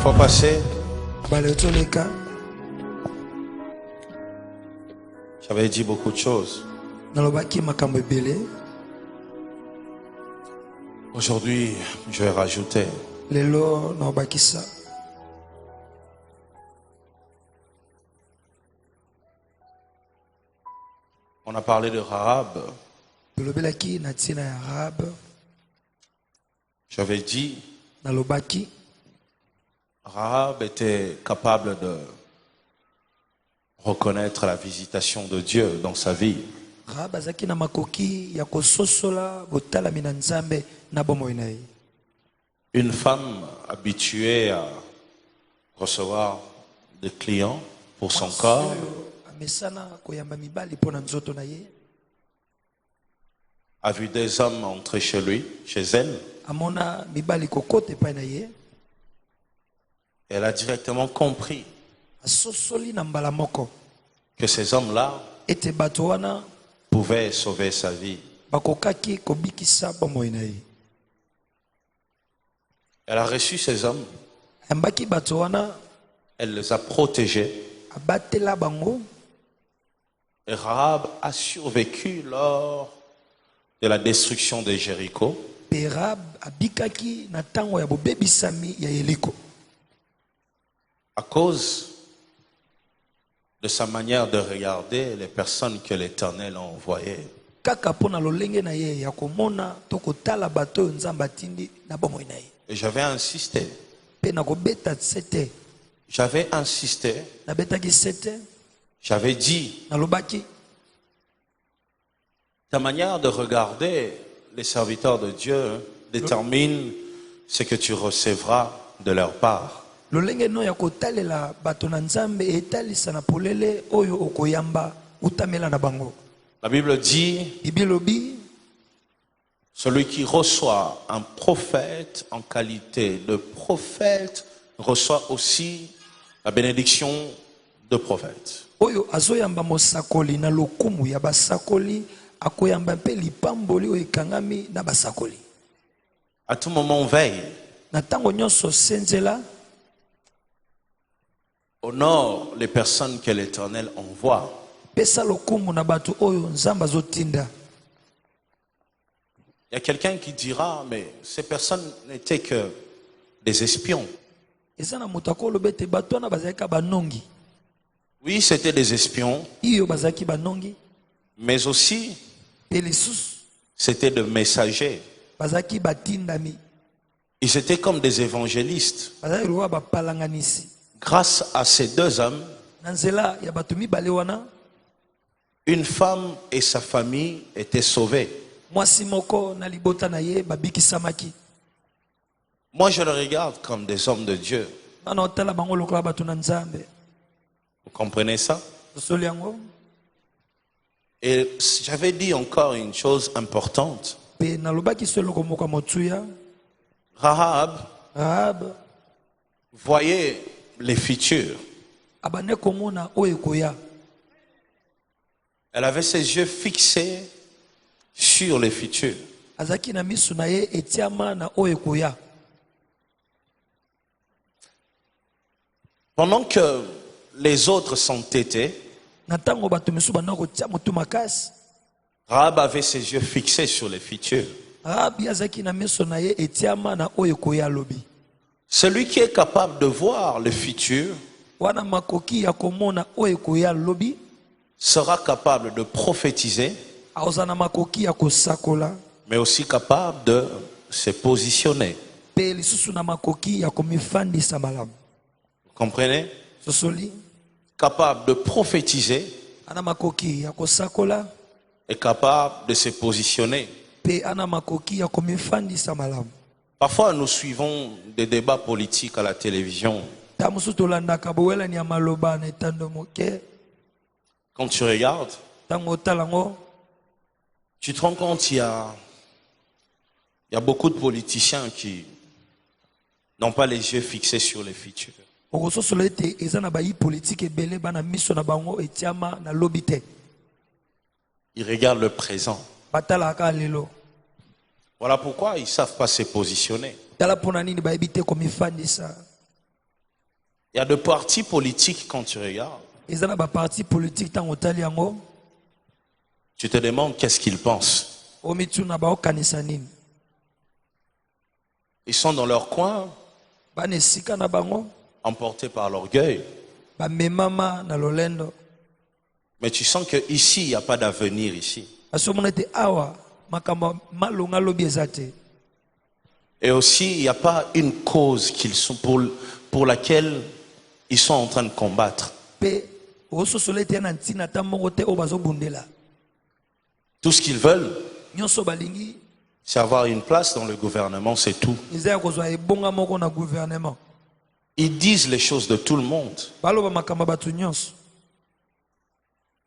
fois passée, j'avais dit beaucoup de choses. Aujourd'hui, je vais rajouter. On a parlé de Rahab. J'avais dit, Rahab était capable de reconnaître la visitation de Dieu dans sa vie. Une femme habituée à recevoir des clients pour son corps a vu des hommes entrer chez lui, chez elle. Elle a directement compris que ces hommes-là pouvaient sauver sa vie. Elle a reçu ces hommes. Elle les a protégés. Et Rahab a survécu lors de la destruction de Jéricho. À cause de sa manière de regarder les personnes que l'Éternel a envoyées. Et j'avais insisté. J'avais dit, ta manière de regarder les serviteurs de Dieu détermine ce que tu recevras de leur part. La Bible dit, celui qui reçoit un prophète en qualité de prophète reçoit aussi la bénédiction de prophète. À tout moment, on veille. Honore les personnes que l'Éternel envoie. Il y a quelqu'un qui dira, mais ces personnes n'étaient que des espions. Oui, c'était des espions, mais aussi c'était des messagers. Ils étaient comme des évangélistes. Grâce à ces deux hommes, une femme et sa famille étaient sauvées. Moi, je les regarde comme des hommes de Dieu. Vous comprenez ça? Et j'avais dit encore une chose importante. Rahab voyait les futurs. Elle avait ses yeux fixés sur les futurs. Pendant que les autres s'entêtaient, Rahab avait ses yeux fixés sur les futurs. Celui qui est capable de voir le futur sera capable de prophétiser, mais aussi capable de se positionner. Vous comprenez? Capable de prophétiser et capable de se positionner. Parfois, nous suivons des débats politiques à la télévision. Quand tu regardes, tu te rends compte il y a beaucoup de politiciens qui n'ont pas les yeux fixés sur les futurs. Ils regardent le présent. Voilà pourquoi ils ne savent pas se positionner. Il y a des partis politiques quand tu regardes. Ils ont un parti politique dans l'hôtel yango. Tu te demandes qu'est-ce qu'ils pensent. Omituna ba okanisani. Ils sont dans leur coin, Ba nesika na bango. emportés par l'orgueil. Ba memama na lolendo. Mais tu sens qu'ici, il n'y a pas d'avenir ici. Asomonete awa makamba malonga lobi ezate. Et aussi, il n'y a pas une cause qu'ils sont pour laquelle ils sont en train de combattre. Pe ososolete na ntina tamongo te obazo bundela. Tout ce qu'ils veulent, Nyonso balingi c'est avoir une place dans le gouvernement, c'est tout. ezaya kozwa ebonga moko na gouvernement. Ils disent les choses de tout le monde. Baloba makamba batu nyonso.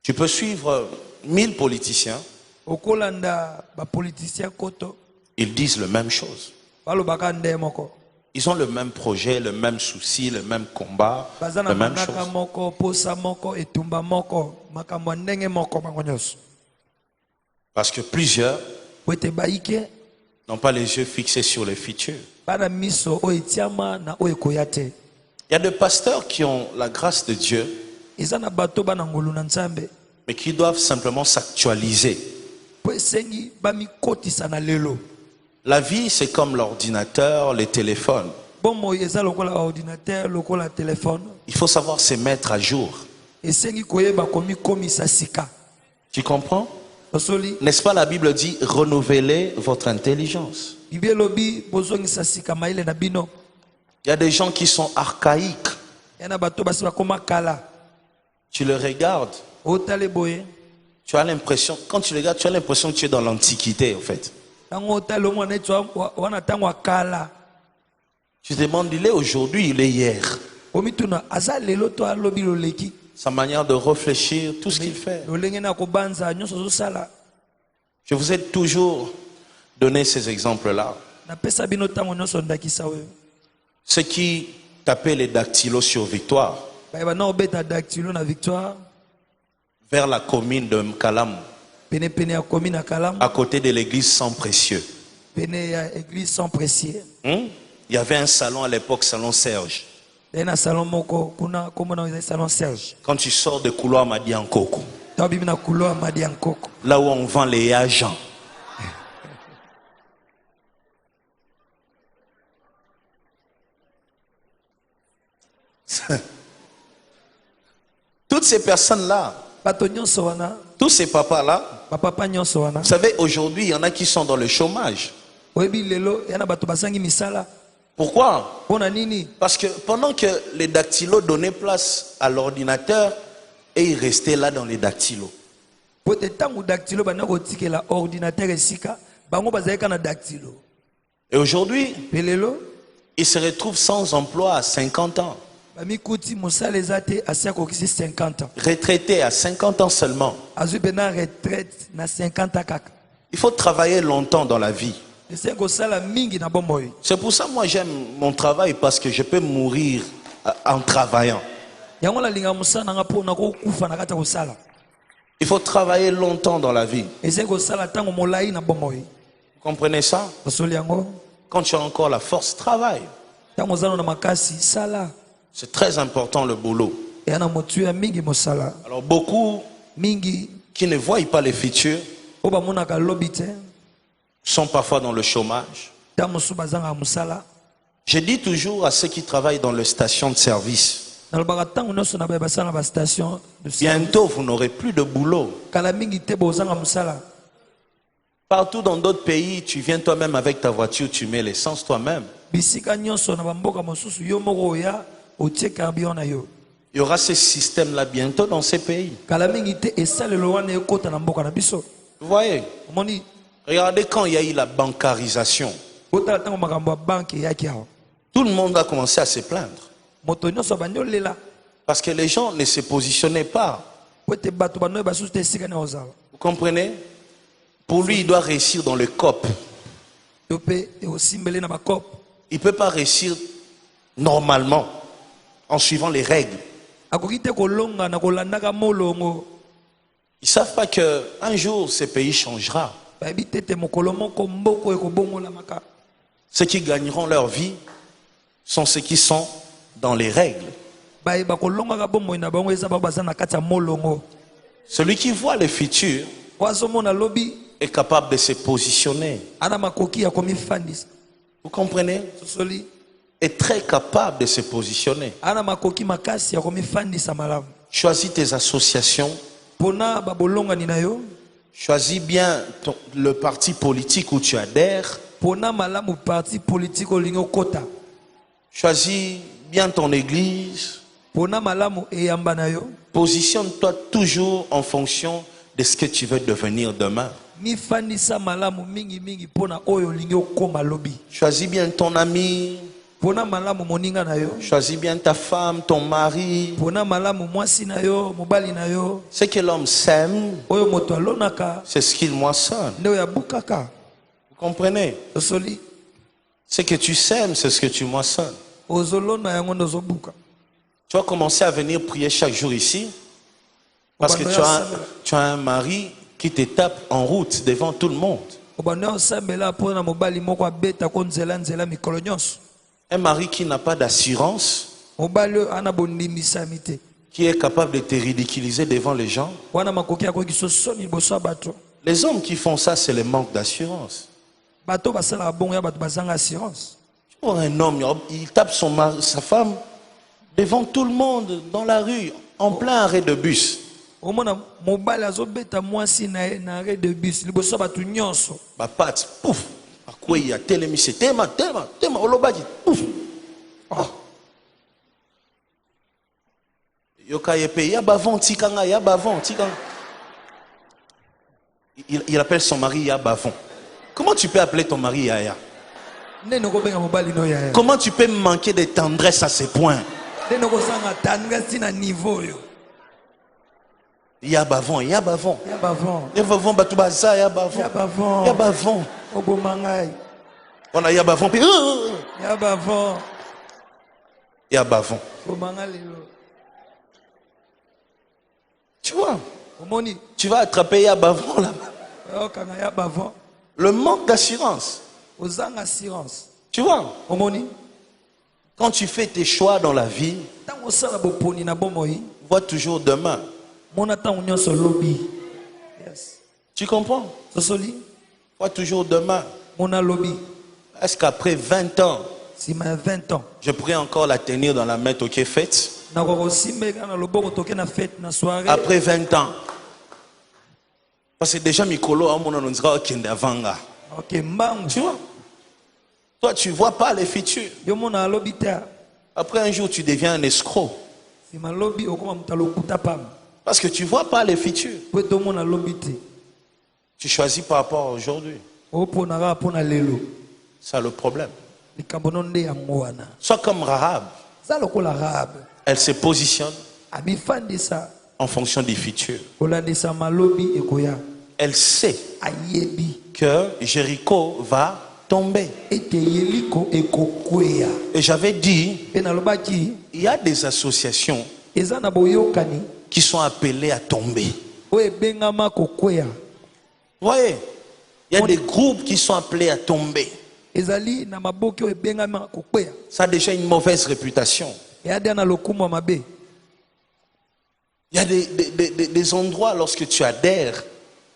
Tu peux suivre 1000 politiciens, Okolanda ba politicien koto ils disent la même chose. balobaka nde moko. Ils ont le même projet, le même souci, le même combat, Bazana la même manaka chose. moko posa moko etumba moko makambo ndenge moko bango nyonso. Parce que plusieurs Po ete baike n'ont pas les yeux fixés sur le futur. bana miso oyo etiama na oyo ekoya te. Il y a des pasteurs qui ont la grâce de Dieu, Eza na bato bana ngolu na nzambe mais qui doivent simplement s'actualiser. po esengi bamikotisa na lelo. La vie, c'est comme l'ordinateur, les téléphones. Bomoi eza lokola ordinateur lokola téléphone. Il faut savoir se mettre à jour. Esengi koyeba komikomisa sika. Tu comprends? Osoli N'est-ce pas la Bible dit renouvelez votre intelligence. Bible lobi bozongisa sika maile na bino. Il y a des gens qui sont archaïques. Yana bato basi bakoma kala. Tu le regardes, Otale boye. tu as l'impression, quand tu le regardes, tu as l'impression que tu es dans l'Antiquité en fait. Tango otale mwana etu wana tango akala. Tu te demandes, il est aujourd'hui, il est hier. Omituna aza lelo to alobi loleki. Sa manière de réfléchir, tout ce qu'il fait. Lolenge na kobanza nyonso zosala. Je vous ai toujours donné ces exemples-là. Na pesa bino tango nyonso ndakisa oyo. Ceux qui tapaient les dactylos sur Victoire, Ba na obeta dactylo na Victoire. vers la commune de Mkalam, Pene pene ya komi na Kalam. à côté de l'église sans précieux. Pene ya église sans précieux. Il y avait un salon à l'époque, salon Serge. Na salon moko kuna komona na salon Serge. Quand tu sors de couloir Madiankoko, Tabi na couloir Madi Nkoko. là où on vend les agents. Toutes ces personnes-là, Bato nyonso wana, tous ces papas-là, ba papa nyonso wana. vous savez, aujourd'hui, il y en a qui sont dans le chômage. Oyebi lelo yana bato basangi misala. Pourquoi? Pona nini? Parce que pendant que les dactylos donnaient place à l'ordinateur, et ils restaient là dans les dactylos. Po te tango dactylo bana kotikela ordinateur esika, bango bazalika na dactylo. Et aujourd'hui, Pe lelo ils se retrouvent sans emploi à 50 ans. bamikuti mosala eza te asi akokisi 50 ans. Retraités à 50 ans seulement. Azwi pe na retraite na 50 ans kaka. Il faut travailler longtemps dans la vie. Esengi kosala mingi na bomoi. C'est pour ça que moi j'aime mon travail parce que je peux mourir en travaillant. Yango nalinga mosala nanga mpo nakokufa na kati ya kosala. Il faut travailler longtemps dans la vie. Esengi kosala ntango molai na bomoi. Vous comprenez ça? Osoli yango Quand tu as encore la force, travaille. ntango ozala na makasi sala. C'est très important le boulot. Eya na motu ya mingi mosala. Alors beaucoup Mingi qui ne voient pas le futur oyo bamonaka lobi te. sont parfois dans le chômage. Ntango mosusu bazanga mosala. Je dis toujours à ceux qui travaillent dans les stations de service, Nalobaka ntango nyonso na baye basala na bastation de service. bientôt vous n'aurez plus de boulot. Kala mingi te bozanga mosala. Partout dans d'autres pays, tu viens toi-même avec ta voiture, tu mets l'essence toi-même. Bisika nyonso na bamboka mosusu yo moko oya otie carburant na yo. Il y aura ce système-là bientôt dans ces pays. Kala mingi te esalelo wana ekota na mboka na biso. Vous voyez? Omoni Regardez quand il y a eu la bancarisation. otala ntango makambo ya banke eyaki awa. Tout le monde a commencé à se plaindre. Moto nyonso bandi olela. Parce que les gens ne se positionnaient pas. Po ete bato banoye basusu te esika na ozala. Vous comprenez? Pour lui, il doit réussir dans le COP. Yo mpe osimbele na bakope. Il ne peut pas réussir normalement en suivant les règles. Akoki te kolonga na kolandaka molongo. Ils ne savent pas qu'un jour, ce pays changera. Bayebi te ete mokolo moko mboko ekobongolamaka. Ceux qui gagneront leur vie sont ceux qui sont dans les règles. bayeba kolongaka bomoi na bango eza bao baza na kati ya molongo. Celui qui voit le futur Wazomona lobi est capable de se positionner. ana makoki ya komifandisa. Vous comprenez? Sosoli Est très capable de se positionner. ana makoki makasi ya komifandisa malamu. Choisis tes associations. Pona babolongani na yo. Choisis bien le parti politique où tu adhères. Pona malamu parti politique olingo kota. Choisis bien ton église. Pona malamu eyamba na yo. Positionne-toi toujours en fonction de ce que tu veux devenir demain. Mifandisa malamu mingi mingi pona oyo olingi okoma lobi. Choisis bien ton ami. Pona malamu moninga na yo. Choisis bien ta femme, ton mari. Pona malamu mwasi na yo, mobali na yo. Ce que l'homme sème, Oyo moto alonaka c'est ce qu'il moissonne. nde ya bukaka. Vous comprenez? Sosoli Ce que tu sèmes, c'est ce que tu moissonnes. ozolona yango ndozobuka. Tu vas commencer à venir prier chaque jour ici. Parce que tu as un mari qui te tape en route devant tout le monde. Obanda osambela pona mobali moko abeta ko nzela nzela mikolo nyonso. Un mari qui n'a pas d'assurance, Mobali ana bondimisa mite. qui est capable de te ridiculiser devant les gens. Wana makoki akoki sosoni boso bato. Les hommes qui font ça, c'est le manque d'assurance. Bato basala bon ya bato bazanga assurance. Pour un homme, il tape sa femme devant tout le monde, dans la rue, en plein arrêt de bus. Omona mobali azobeta mwasi na arrêt de bus liboso bato nyonso. Ma patte, pouf. À quoi il y a tel émission, tema, olobadi, pouf. Yoka yepe, yabavon, tikanga, yabavon, tikanga. Il appelle son mari Yabavon. Comment tu peux appeler ton mari Yaya? Comment tu peux manquer de tendresse à ce point? Yabavon, Yabavon. Yabavon, Batubaza, Yabavon. Yabavon. On a Yabavon. Yabavon. Yabavon. Tu vois? Tu vas attraper Yabavon là-bas. Le manque d'assurance. Tu vois? Quand tu fais tes choix dans la vie, vois toujours demain. Tu comprends? Vois toujours demain. Est-ce qu'après 20 ans, je pourrais encore la tenir dans la main au fête? Après 20 ans. Parce que déjà, Mikolo, tu vois? Toi, tu ne vois pas les futurs. Après un jour, tu deviens un escroc. Parce que tu ne vois pas les futurs. Tu choisis par rapport à aujourd'hui. C'est le problème. Sois comme Rahab. Elle se positionne en fonction des futurs. Elle sait que Jéricho va tomber. Et j'avais dit, il y a des associations qui sont appelées à tomber. Vous voyez, il y a des groupes qui sont appelés à tomber. Ça a déjà une mauvaise réputation. Il y a des endroits lorsque tu adhères,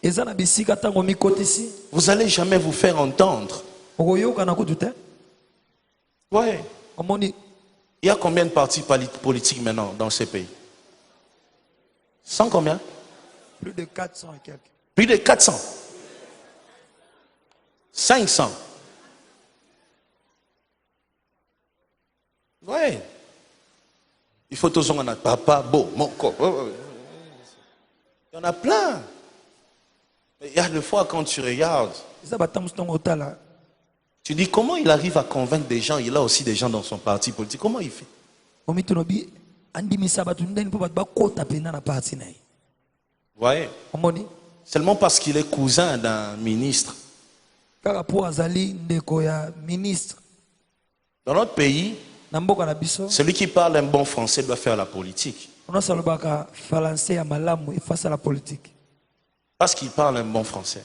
vous n'allez jamais vous faire entendre. Oui. Il y a combien de partis politiques maintenant dans ces pays? 100 combien? Plus de 400 et quelques. Plus de 400. 500. Oui. Il faut tous en papa, beau, mon corps. Il y en a plein. Mais il y a des fois quand tu regardes, tu dis comment il arrive à convaincre des gens. Il a aussi des gens dans son parti politique. Comment il fait? Voyez? Seulement parce qu'il est cousin d'un ministre. Dans notre pays, celui qui parle un bon français doit faire la politique. Parce qu'il parle un bon français.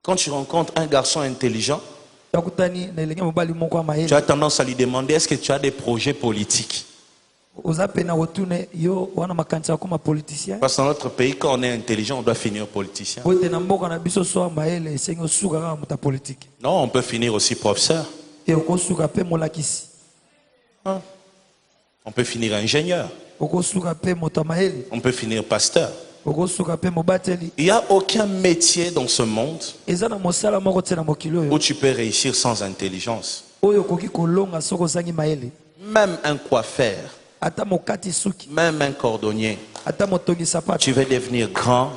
Quand tu rencontres un garçon intelligent, Tu as tendance à lui demander, est-ce que tu as des projets politiques? Parce que dans notre pays, quand on est intelligent, on doit finir politicien. Non, on peut finir aussi professeur. Hein? On peut finir ingénieur. On peut finir pasteur. Il n'y a aucun métier dans ce monde où tu peux réussir sans intelligence. Même un coiffeur, même un cordonnier, tu veux devenir grand,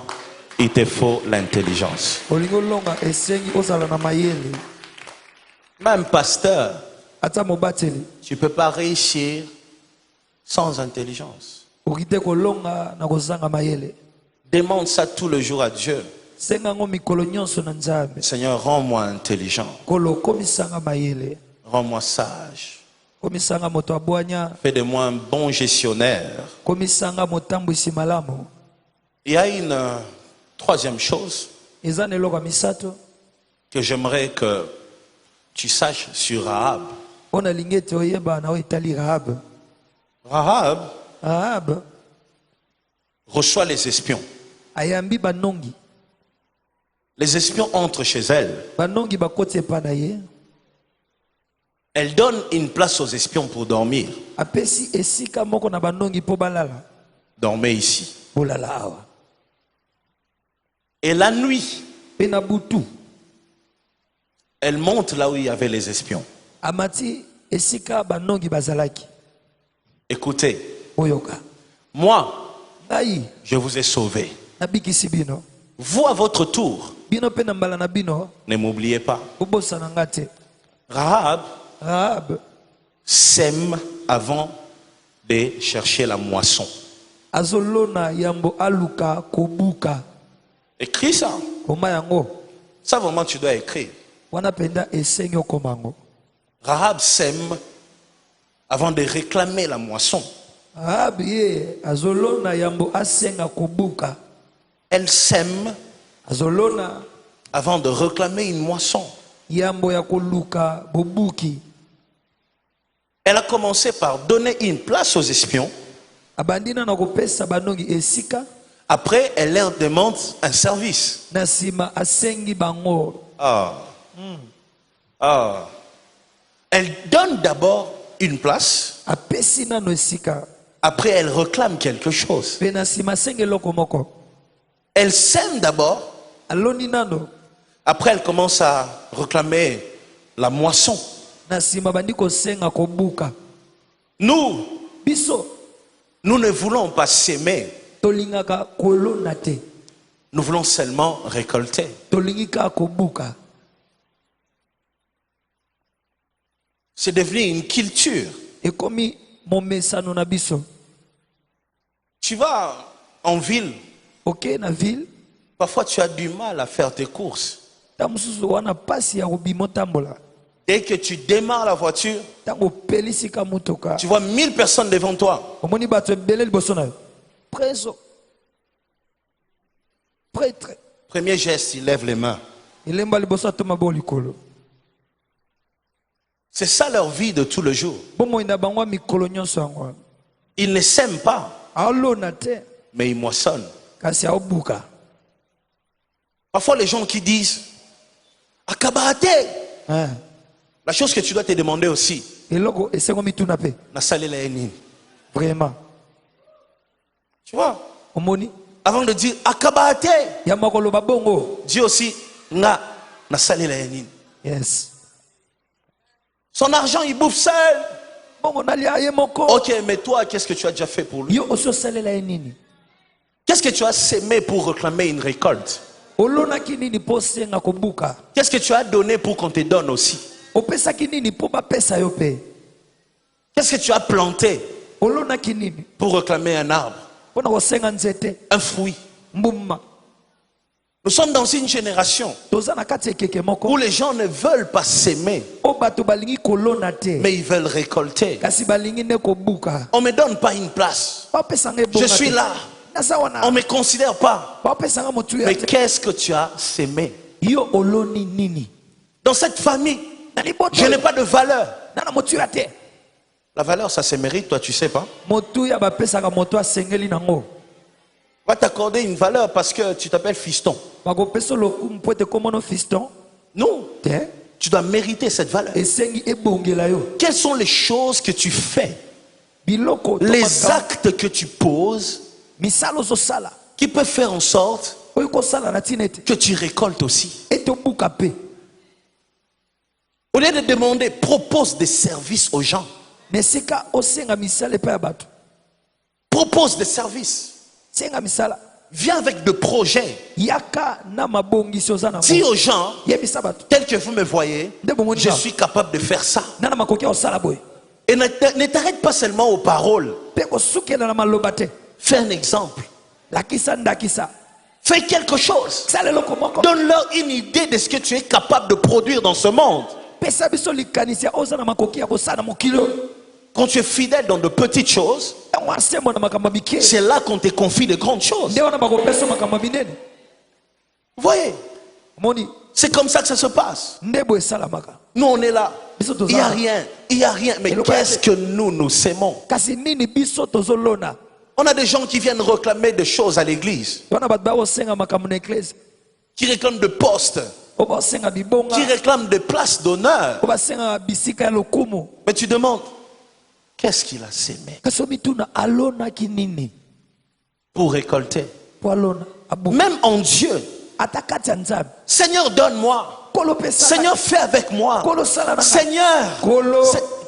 il te faut l'intelligence. Même pasteur, tu ne peux pas réussir sans intelligence. Demande ça tout le jour à Dieu. Seigneur, rends-moi intelligent. Rends-moi sage. Fais de moi un bon gestionnaire. Il y a une troisième chose que j'aimerais que tu saches sur Rahab. Rahab reçoit les espions. Les espions entrent chez elle. Elle donne une place aux espions pour dormir. Dormez ici. Et la nuit, elle monte là où il y avait les espions. Écoutez, moi, je vous ai sauvé. Vous, à votre tour, ne m'oubliez pas. Rahab sème avant de chercher la moisson. Écris ça. Ça vraiment tu dois écrire. Rahab sème avant de réclamer la moisson. Elle sème avant de réclamer une moisson. Elle a commencé par donner une place aux espions. Après, elle leur demande un service. Elle donne d'abord une place. Après, elle réclame quelque chose. Elle sème d'abord. Après, elle commence à réclamer la moisson. Nous ne voulons pas s'aimer. Nous voulons seulement récolter. C'est devenu une culture. Tu vas en ville. Parfois tu as du mal à faire tes courses. Dès que tu démarres la voiture, tu vois 1000 personnes devant toi. Premier geste, il lève les mains. C'est ça leur vie de tout le jour. Ils ne s'aiment pas, mais ils moissonnent. Parfois les gens qui disent Akabate, la chose que tu dois te demander aussi, vraiment, tu vois, avant de dire Akabate, dis aussi na yes. Son argent il bouffe seul. Ok, mais toi qu'est-ce que tu as déjà fait pour lui? Qu'est-ce que tu as sémé pour réclamer une récolte? Qu'est-ce que tu as donné pour qu'on te donne aussi? Qu'est-ce que tu as planté pour réclamer un arbre, un fruit? Nous sommes dans une génération où les gens ne veulent pas s'aimer, mais ils veulent récolter. On ne me donne pas une place. Je suis là. On ne me considère pas. Mais qu'est-ce que tu as sémé? Dans cette famille, Je n'ai pas de valeur. La valeur, ça se mérite, toi, tu sais pas. On va t'accorder une valeur parce que tu t'appelles fiston. Non. Tu dois mériter cette valeur. Quelles sont les choses que tu fais, les actes que tu poses, qui peuvent faire en sorte que tu récoltes aussi. Au lieu de demander, propose des services aux gens. Propose des services. Viens avec des projets. Dis aux gens, tel que vous me voyez, je suis capable de faire ça. Et ne t'arrête pas seulement aux paroles. Fais un exemple. Fais quelque chose. Donne-leur une idée de ce que tu es capable de produire dans ce monde. Quand tu es fidèle dans de petites choses, c'est là qu'on te confie de grandes choses. Vous voyez? C'est comme ça que ça se passe. Nous on est là. Il n'y a rien. Il n'y a rien. Mais qu'est-ce que nous s'aimons? On a des gens qui viennent réclamer des choses à l'église. Qui réclament de postes. Qui réclament des places d'honneur. Mais tu demandes, qu'est-ce qu'il a sémé pour récolter? Même en Dieu. Seigneur, donne-moi. Seigneur, fais avec moi. Seigneur,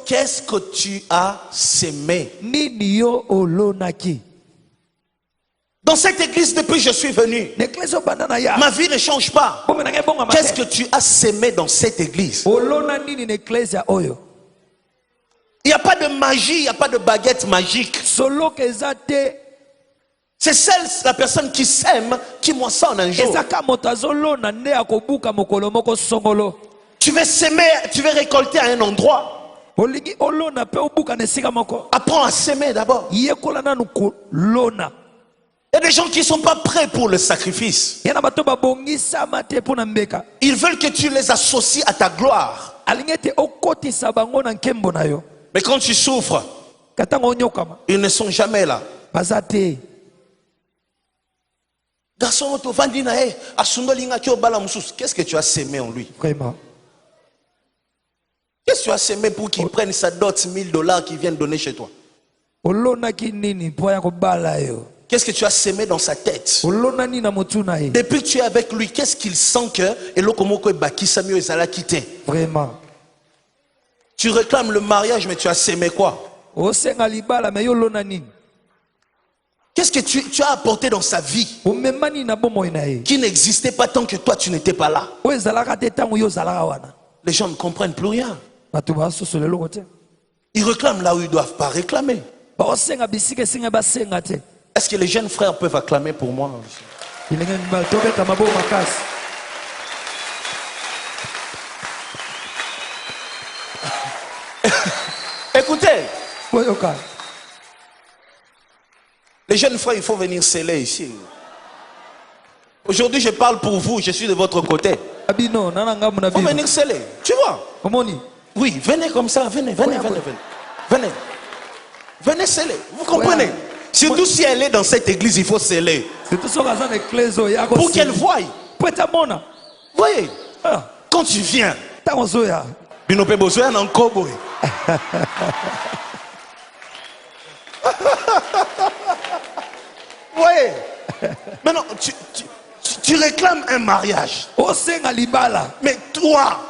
qu'est-ce que tu as sémé? Dans cette église, depuis que je suis venu, ma vie ne change pas. Qu'est-ce que tu as sémé dans cette église? Il n'y a pas de magie, il n'y a pas de baguette magique. C'est la personne qui sème qui moissonne un jour. Tu veux s'aimer, tu veux récolter à un endroit. Apprends à s'aimer d'abord. Il y a des gens qui ne sont pas prêts pour le sacrifice. Ils veulent que tu les associes à ta gloire. Mais quand tu souffres, ils ne sont jamais là. Qu'est-ce que tu as sémé en lui? Vraiment. Qu'est-ce que tu as sémé pour qu'il prenne sa dot $1000 qu'il vienne donner chez toi? Qu'est-ce que tu as sémé dans sa tête? Depuis que tu es avec lui, qu'est-ce qu'il sent que vraiment? Tu réclames le mariage, mais tu as sémé quoi? Qu'est-ce que tu as apporté dans sa vie qui n'existait pas tant que toi tu n'étais pas là? Les gens ne comprennent plus rien. Ils réclament là où ils ne doivent pas réclamer. Est-ce que les jeunes frères peuvent acclamer pour moi? Écoutez, les jeunes frères, il faut venir sceller ici. Aujourd'hui, je parle pour vous, je suis de votre côté. Il faut venir sceller, tu vois? Oui, venez comme ça, venez. Venez sceller, vous comprenez? Surtout si elle est dans cette église, il faut sceller. Pour qu'elle voie. Voyez, quand tu viens, voyez, maintenant tu réclames un mariage. Mais toi,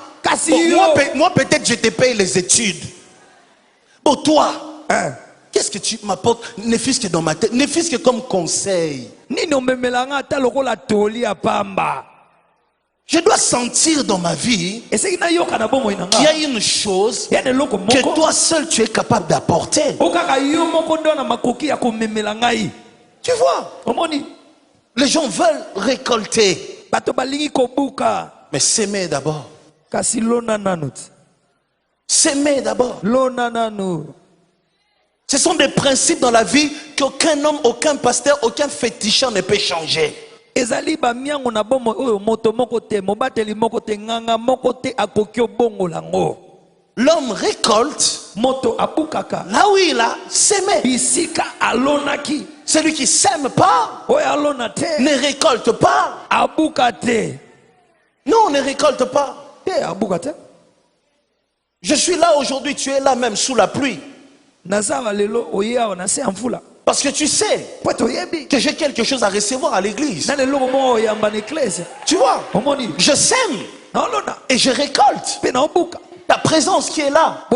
moi peut-être je te paye les études. Bon, toi, qu'est-ce que tu m'apportes? Ne fût-ce que dans ma tête, ne fût-ce que comme conseil. Je dois sentir dans ma vie qu'il y a une chose que toi seul tu es capable d'apporter. Tu vois? Les gens veulent récolter. Mais s'aimer d'abord. S'aimer d'abord. Ce sont des principes dans la vie qu'aucun homme, aucun pasteur, aucun féticheur ne peut changer. ezali ba miango na bomo oyo moto moko te mobateli moko te nganga moko te akokyo bongo lango. L'homme récolte moto abukaka là où il a sémé. bisika alonaki. Celui qui sème pas oyo alona te ne récolte pas. abuka te. Non, on ne récolte pas. Te abuka te. Je suis là aujourd'hui, tu es là même sous la pluie. Nazara lelo oye awa na se amfula. Parce que tu sais que j'ai quelque chose à recevoir à l'église. Tu vois, je sème et je récolte. Ta présence qui est là,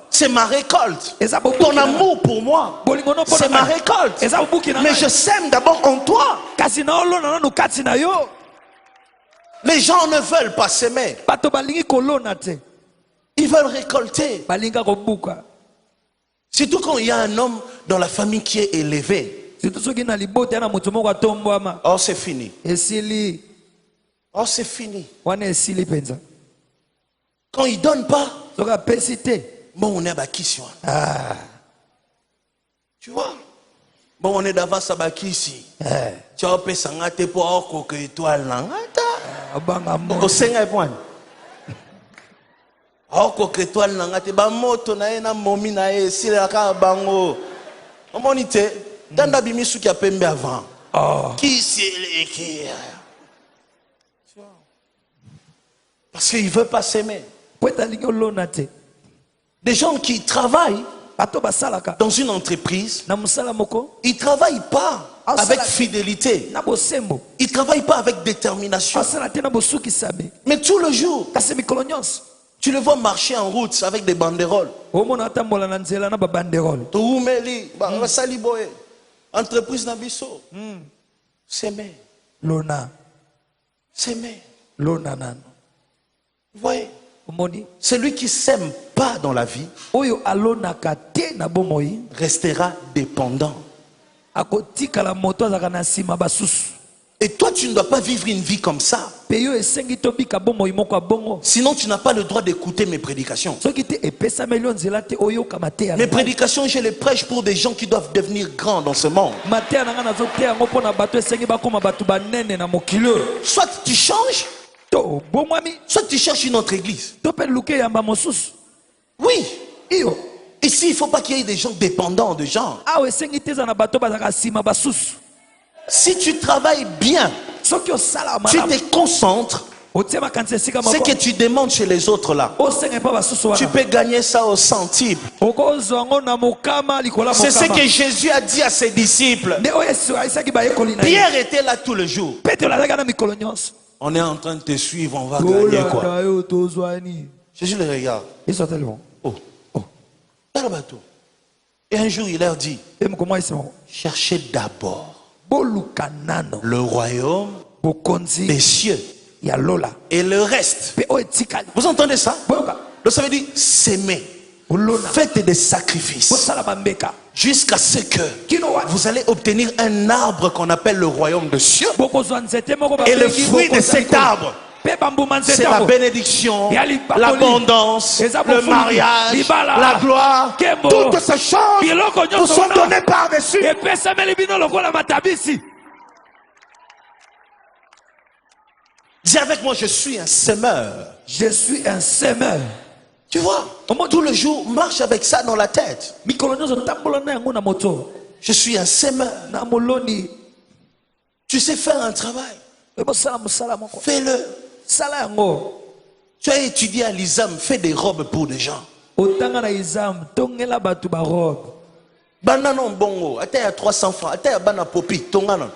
c'est ma récolte. Ton amour pour moi, c'est ma récolte. Mais je sème d'abord en toi. Les gens ne veulent pas s'aimer. Ils veulent récolter. Surtout quand il y a un homme dans la famille qui est élevé. Oh, c'est fini. Oh, c'est fini. Quand il ne donne pas, bon, on est à Bakissi. Tu vois? Bon, on est d'avance à Bakissi. Tu as fait ça, tu pour que étoile. Au Seigneur, point. Oko ketwal nanga te ba moto na ena momi na e sila ka bango omonite tanda bimisu ki apembe avant qui c'est qui parce qu'il veut pas s'aimer. Des gens qui travaillent dans une entreprise, ils travaillent pas avec fidélité, ils travaillent pas avec détermination, mais tout le jour tu le vois marcher en route avec des banderoles. Entreprise Nabiso. S'aimer. S'aimer. Vous voyez? Celui qui s'aime pas dans la vie restera dépendant. Et toi, tu ne dois pas vivre une vie comme ça. Sinon, tu n'as pas le droit d'écouter mes prédications. Mes prédications, je les prêche pour des gens qui doivent devenir grands dans ce monde. Soit tu changes, soit tu cherches une autre église. Oui. Ici, il ne faut pas qu'il y ait des gens dépendants de gens. Si tu travailles bien, tu te concentres, ce que tu demandes chez les autres là, tu peux gagner ça au centime. C'est ce que Jésus a dit à ses disciples. Pierre était là tout le jour. On est en train de te suivre, on va gagner quoi. Jésus le regarde. Oh. Et un jour il leur dit, cherchez d'abord le royaume des cieux et le reste. Vous entendez ça? Ça veut dire s'aimer. Faites des sacrifices jusqu'à ce que vous allez obtenir un arbre qu'on appelle le royaume des cieux. Et le fruit de cet arbre, c'est la bénédiction, l'abondance, le mariage, la gloire. Toutes ces choses vous sont données par-dessus. Dis avec moi, je suis un semeur. Je suis un semeur. Tu vois, tout le jour, marche avec ça dans la tête. Je suis un semeur. Tu sais faire un travail. Fais-le. Tu as étudié à l'ISAM, fais des robes pour des gens. Banana bongo, attends à 300 francs, attends à bana popi, tongana.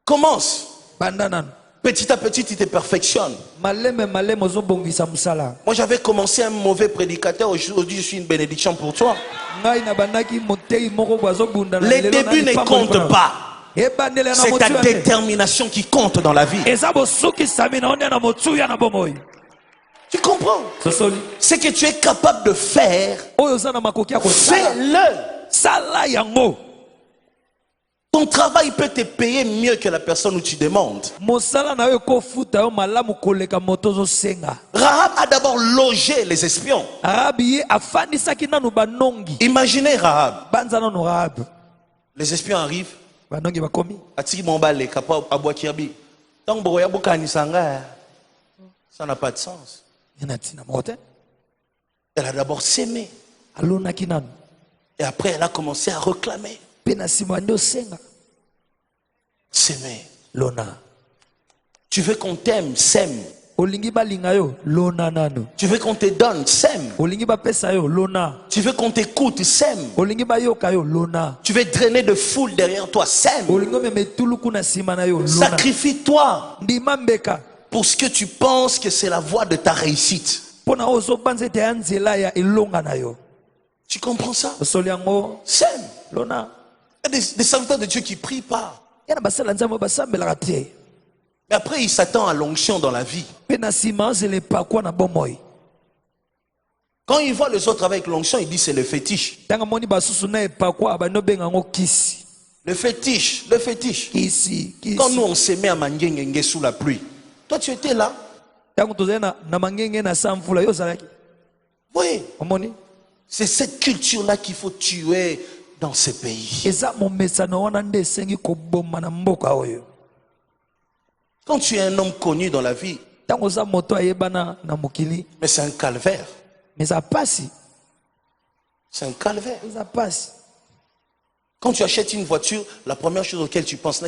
Commence. Petit à petit, tu te perfectionnes. Moi, j'avais commencé un mauvais prédicateur. Aujourd'hui, je suis une bénédiction pour toi. Les débuts ne comptent pas. C'est ta détermination qui compte dans la vie. Tu comprends? Ce que tu es capable de faire, fais-le. Ton travail peut te payer mieux que la personne où tu demandes. Rahab a d'abord logé les espions. Imaginez Rahab. Les espions arrivent. bandongi bakomi Atiki mombale kapa abwakiabi. Tant boya bokani sanga. Ça n'a pas de sens. ena tina moko te Elle a d'abord s'aimé. alonaki nanu Et après, elle a commencé à réclamer. mpe na nsima nde osenga S'aimer. lona Tu veux qu'on t'aime, s'aime. olingi balinga yo lona nanu Tu veux qu'on te donne, s'aime. olingi bapesa yo lona Tu veux qu'on t'écoute, s'aime. olingi bayoka yo lona Tu veux drainer de foule derrière toi, s'aime. olingi omema etuluku na nsima na yo lona Sacrifie-toi ndima mbeka pour ce que tu penses que c'est la voie de ta réussite. mpo na ozobanza ete ya nzela ya elonga na yo Tu comprends ça? osoli yango S'aime. lona Il y a des serviteurs de Dieu qui prient pas. ya na basala nzambe basambelaka te Mais après, il s'attend à l'onction dans la vie. mpe na nsima ozela epakwa na bomoi Quand il voit les autres avec l'onction, il dit c'est le fétiche. ntango amoni basusu na epakwa abandi obenga yango kisi Le fétiche, le fétiche. kisi Quand kisi nous on s'aimait à Mangengenge sous la pluie, toi tu étais là. ntango tozali na mangenge na sa mvula yo ozalaki Oui, omoni c'est cette culture-là qu'il faut tuer dans ce pays. eza momesano wana nde esengi koboma na mboka oyo Quand tu es un homme connu dans la vie, ntango oza moto ayebana na mokili mais c'est un calvaire. mais eza pasi C'est un calvaire. eza pasi Quand tu achètes une voiture, la première chose auquel tu penses,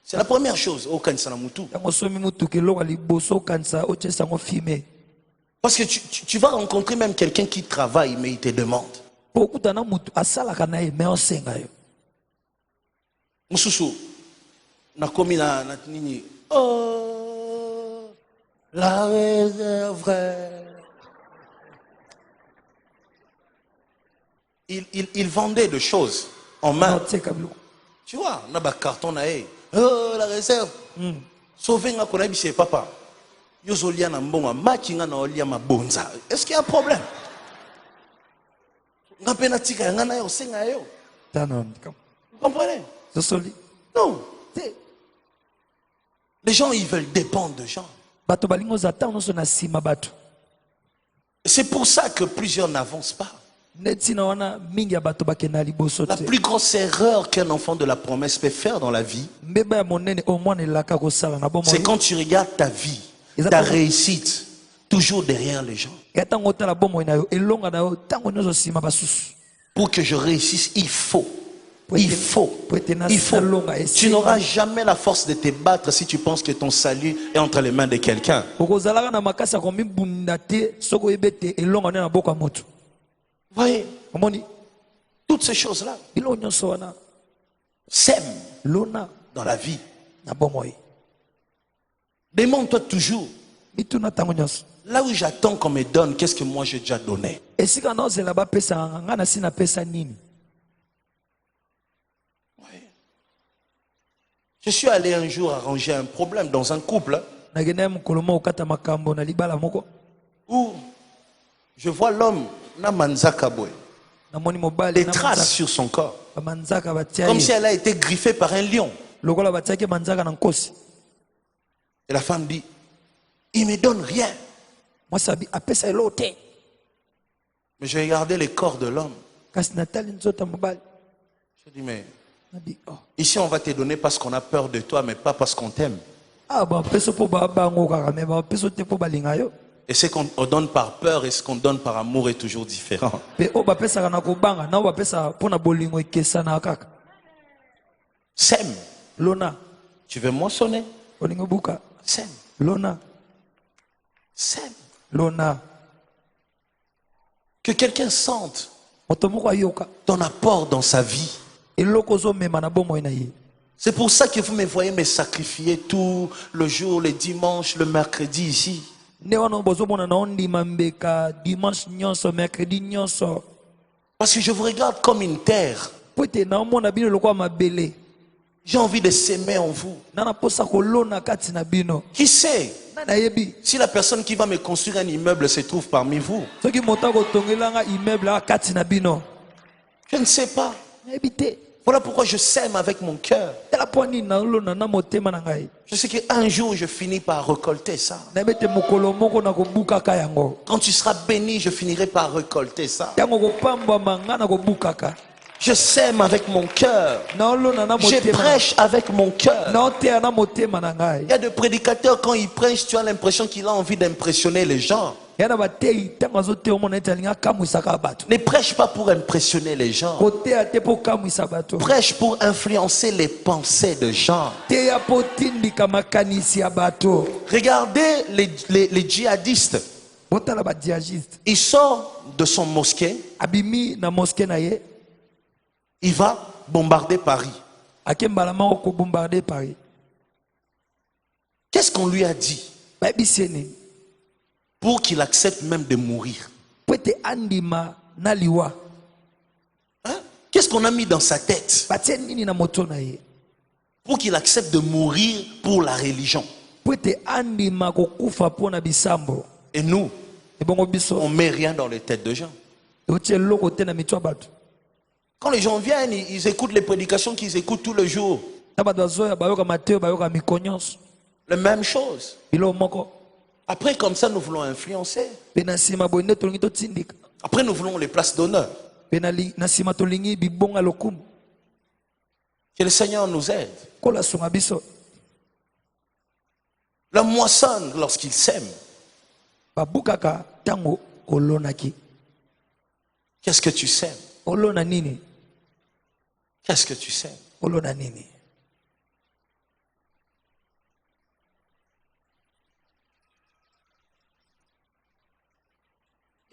c'est la première chose. ntango osomi motuka eloko liboso okanisa otyesa yango filme Parce que tu vas rencontrer même quelqu'un qui travaille, mais il te demande. po okuta na motu asalaka na ye me osenga yo Mususu, nakomi na nini? Oh, la réserve. Il vendait des choses en main. otyeka biloko Tu vois, on a un carton na ye. Oh, la réserve. Sauver nga kona bise papa. Yozolia na mbonga makinga na olia mabonza. Est-ce qu'il y a un problème? Nga pena tika nga na yo senga yo. tano Vous comprenez? zosoli Non. te Les gens ils veulent dépendre de gens. bato balingi ozala ntango nyonso na nsima bato C'est pour ça que plusieurs n'avancent pas. nde ntina wana mingi ya bato bakenda liboso La te plus grosse erreur qu'un enfant de la promesse peut faire dans la vie, mbeba ya monene oyo mwana elaka kosala na c'est bomoi quand tu regardes ta vie, ta réussite, toujours derrière les gens. ya ntango otala bomoi na yo elonga na yo ntango nyonso nsima basusu Pour que je réussisse, il faut. po Il ete- faut. po ete Il faut. nasalonga Tu n'auras jamais la force de te battre si tu penses que ton salut est entre les mains de quelqu'un. okozalaka na makasi ya komibunda te soki oyebi ete elonga nde na boka ya moto Voyez, omoni toutes ces choses-là biloko nyonso wana s'aiment lona dans la vie. na bomoi Demande-toi toujours, mituna ntango nyonso là où j'attends qu'on me donne, qu'est-ce que moi j'ai déjà donné? esika naozela bapesaka ngai na si napesa nini Je suis allé un jour arranger un problème dans un couple nakenda ya mokolo moko okata makambo na libala moko où je vois l'homme, na manzaka boy, namoni mobali des na traces manzaka- sur son corps, bamanzaka batia comme si ye elle a été griffée par un lion. lokola batiaki manzaka na nkosi Et la femme dit, il me donne rien. mwasi abi apesa eloko te Mais j'ai regardé le corps de l'homme. kasi natali nzoto ya mobali Je dis, mais nabi oh. ici on va te donner parce qu'on a peur de toi, mais pas parce qu'on t'aime. ah bapesa mpo babango kaka me bapesa te mpo balinga yo Et ce qu'on donne par peur et ce qu'on donne par amour est toujours différent. mpe oyo bapesaka na kobanga na oyo bapesaka mpo na bolingo ekesanaka kaka Sème. lona Tu veux moissonner? olingo buka Sème. lona Sème. lona Que quelqu'un sente moto moko ayoka ton apport dans sa vie. eloko ozomema na bomoi na ye C'est pour ça que vous me voyez me sacrifier tout le jour, le dimanche, le mercredi ici. nde wana bozomona na ondima mbeka dimanche nyonso mercredi nyonso Parce que je vous regarde comme une terre. po ete naomona bino lokola mabele J'ai envie de s'aimer en vous. na naposa kolona kati na bino Qui sait nani ayebi si la personne qui va me construire un immeuble se trouve parmi vous? soki moto akotongelanga immeuble aka kati na bino Je ne sais pas. nayebi te Voilà pourquoi je sème avec mon cœur. tala mpo nini naolona na motema na ngai Je sais qu'un jour, je finis par récolter ça. nayebi ete mokolo moko nakobukaka yango Quand tu seras béni, je finirai par récolter ça. ntango kopambwama ngai nakobukaka Je sème avec mon cœur. Je prêche avec mon cœur. Il y a des prédicateurs, quand ils prêchent, tu as l'impression qu'il a envie d'impressionner les gens. Ne prêche pas pour impressionner les gens. Prêche pour influencer les pensées des gens. Regardez les djihadistes. Il sort de son mosquée. Il va bombarder Paris. Qu'est-ce qu'on lui a dit pour qu'il accepte même de mourir? Hein? Qu'est-ce qu'on a mis dans sa tête pour qu'il accepte de mourir pour la religion? Et nous, on ne met rien dans les têtes de gens. Quand les gens viennent, ils écoutent les prédications qu'ils écoutent tous les jours. La même chose. Après, comme ça, nous voulons influencer. Après, nous voulons les places d'honneur. Que le Seigneur nous aide. La moissonne lorsqu'il sème. Qu'est-ce que tu sèmes? Qu'est-ce que tu sèmes?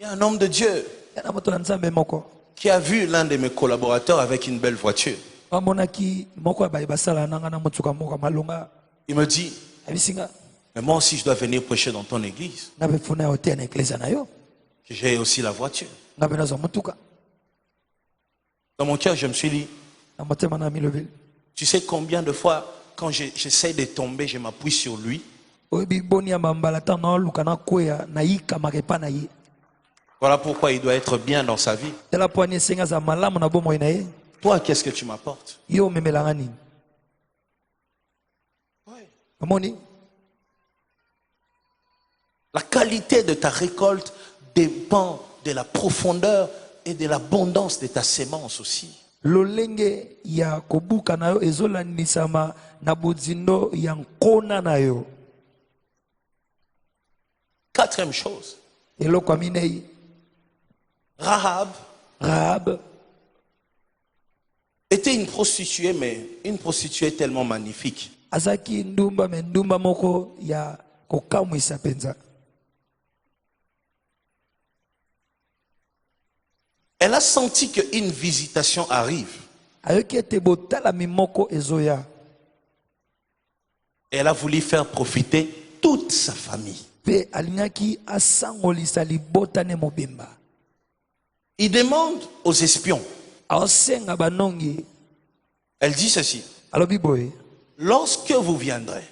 Il y a un homme de Dieu qui a vu l'un de mes collaborateurs avec une belle voiture. Il me dit, mais moi aussi je dois venir prêcher dans ton église. Que j'ai aussi la voiture. Dans mon cœur, je me suis dit, tu sais combien de fois, quand j'essaie de tomber, je m'appuie sur lui. Voilà pourquoi il doit être bien dans sa vie. Toi, qu'est-ce que tu m'apportes? Oui. La qualité de ta récolte dépend de la profondeur et de l'abondance de ta sémence aussi. Quatrième chose. Rahab était une prostituée, mais une prostituée tellement magnifique. Elle a senti qu'une visitation arrive. Et elle a voulu faire profiter toute sa famille. Il demande aux espions. Elle dit ceci. Lorsque vous viendrez,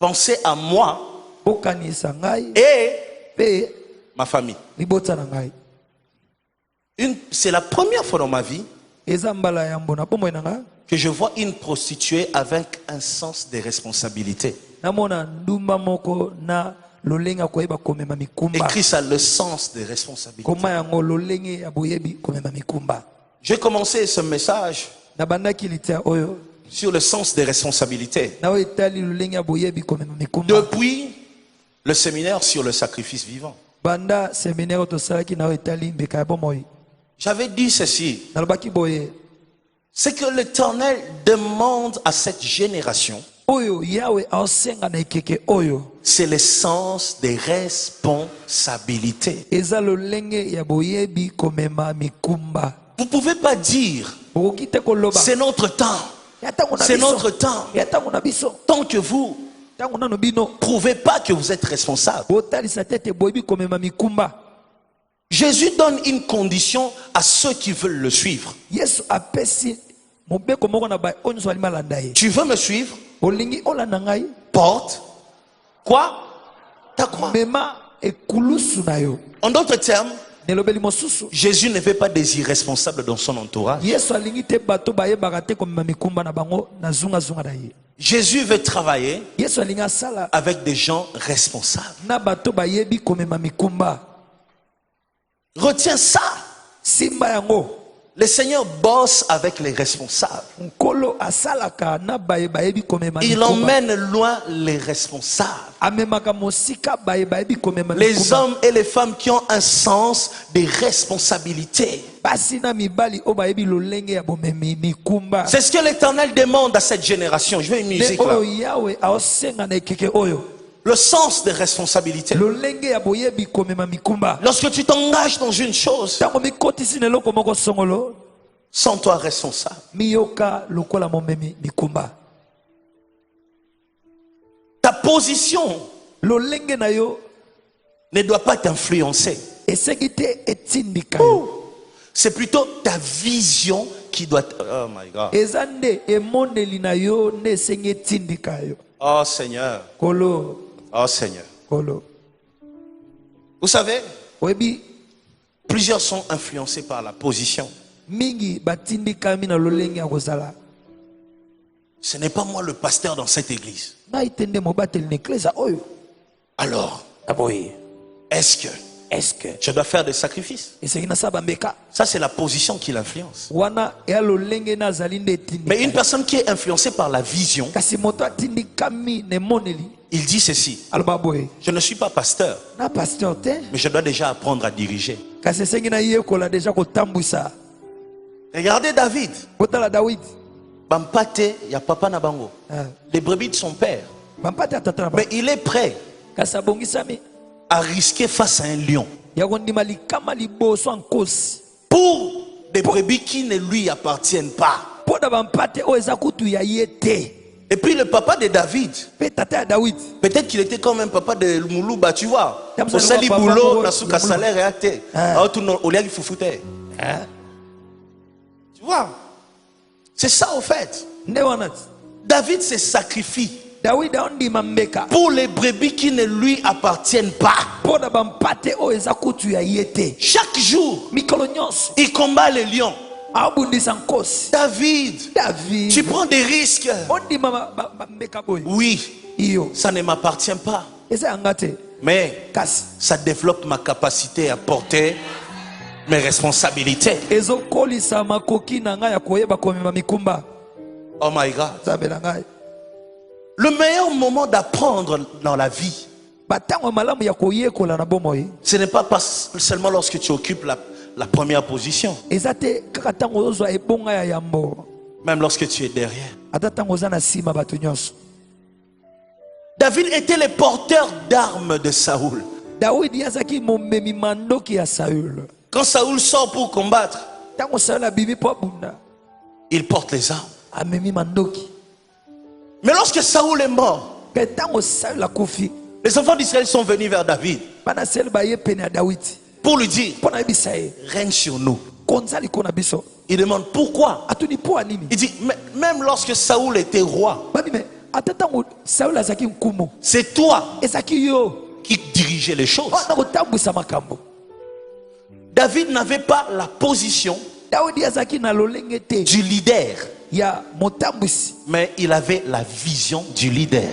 pensez à moi et ma famille. C'est la première fois dans ma vie que je vois une prostituée avec un sens des responsabilités. Écrit ça, le sens des responsabilités. J'ai commencé ce message sur le sens des responsabilités depuis le séminaire sur le sacrifice vivant. J'avais dit ceci, c'est que l'Éternel demande à cette génération, c'est le sens des responsabilités. Vous ne pouvez pas dire, c'est notre temps, c'est notre temps, tant que vous ne prouvez pas que vous êtes responsable. Jésus donne une condition à ceux qui veulent le suivre. Tu veux me suivre? Porte quoi? Ta croix. En d'autres termes, Jésus ne veut pas des irresponsables dans son entourage. Jésus veut travailler avec des gens responsables. Retiens ça. simba yango. Le Seigneur bosse avec les responsables. Il emmène loin les responsables. Les hommes et les femmes qui ont un sens des responsabilités. C'est ce que l'Éternel demande à cette génération. Je veux une musique là. Le sens des responsabilités. Lorsque tu t'engages dans une chose, sens-toi responsable. Ta position ne doit pas t'influencer. C'est plutôt ta vision qui doit... Oh my God. Oh Seigneur. Oh Seigneur. Vous savez, plusieurs sont influencés par la position. Ce n'est pas moi le pasteur dans cette église. Alors, est-ce que je dois faire des sacrifices? Ça, c'est la position qui l'influence. Mais une personne qui est influencée par la vision, il dit ceci: je ne suis pas pasteur, mais je dois déjà apprendre à diriger. Regardez David. Bampate, il y a papa Nabango. Les brebis de son père. Mais il est prêt à risquer face à un lion pour des brebis qui ne lui appartiennent pas. Et puis le papa de David, peut-être qu'il était comme un papa de Moulouba, tu vois. Au sali boulot, nasuka salaire et athée. Tu vois, c'est ça au fait. David se sacrifie pour les brebis qui ne lui appartiennent pas. Chaque jour, il combat les lions. David, tu prends des risques. Oui, ça ne m'appartient pas, mais ça développe ma capacité à porter mes responsabilités. Oh my God. Le meilleur moment d'apprendre dans la vie, ce n'est pas seulement lorsque tu occupes la première position, même lorsque tu es derrière. David était le porteur d'armes de Saoul. Quand Saoul sort pour combattre, il porte les armes. Mais lorsque Saoul est mort, les enfants d'Israël sont venus vers David pour lui dire: règne sur nous. Il demande pourquoi. Il dit: même lorsque Saoul était roi, c'est toi qui dirigeais les choses. David n'avait pas la position du leader, mais il avait la vision du leader.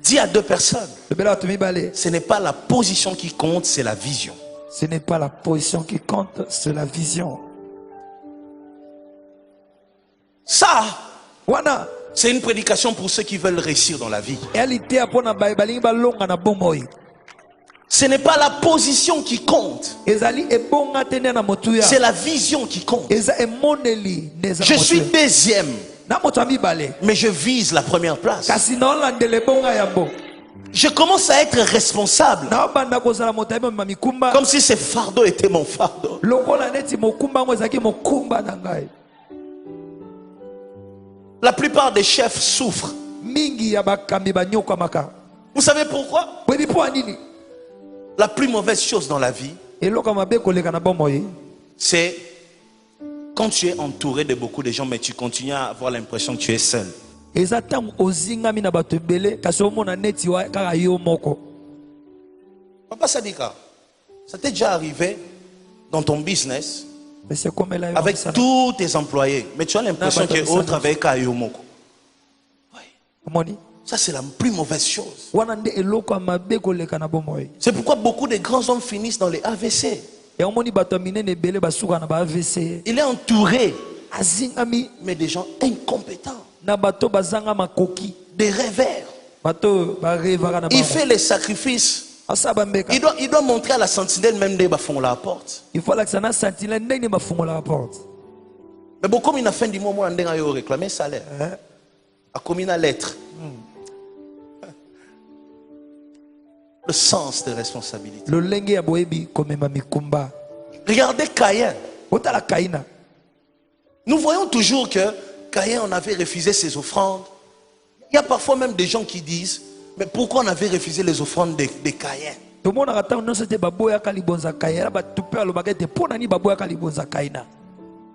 Dis à deux personnes: ce n'est pas la position qui compte, c'est la vision. Ce n'est pas la position qui compte, c'est la vision. Ça, c'est une prédication pour ceux qui veulent réussir dans la vie. Ce n'est pas la position qui compte, c'est la vision qui compte. Je suis deuxième, mais je vise la première place. Je commence à être responsable, comme si ce fardeau était mon fardeau. La plupart des chefs souffrent. Vous savez pourquoi? La plus mauvaise chose dans la vie, c'est quand tu es entouré de beaucoup de gens, mais tu continues à avoir l'impression que tu es seul. Papa Sadika, ça t'est déjà arrivé dans ton business avec tous tes employés, mais tu as l'impression que autre avec Ayomoko. Ça, c'est la plus mauvaise chose. C'est pourquoi beaucoup de grands hommes finissent dans les AVC. Il est entouré, mais des gens incompétents, des rêveurs. Il fait les sacrifices. Il doit montrer à la sentinelle même des bafons la porte. Mais bon, comme il a fait du moment, il a réclamé salaire. A commis une lettre. Le sens de responsabilité. Regardez Caïn. Nous voyons toujours que Caïn, on avait refusé ses offrandes. Il y a parfois même des gens qui disent, mais pourquoi on avait refusé les offrandes de Caïn?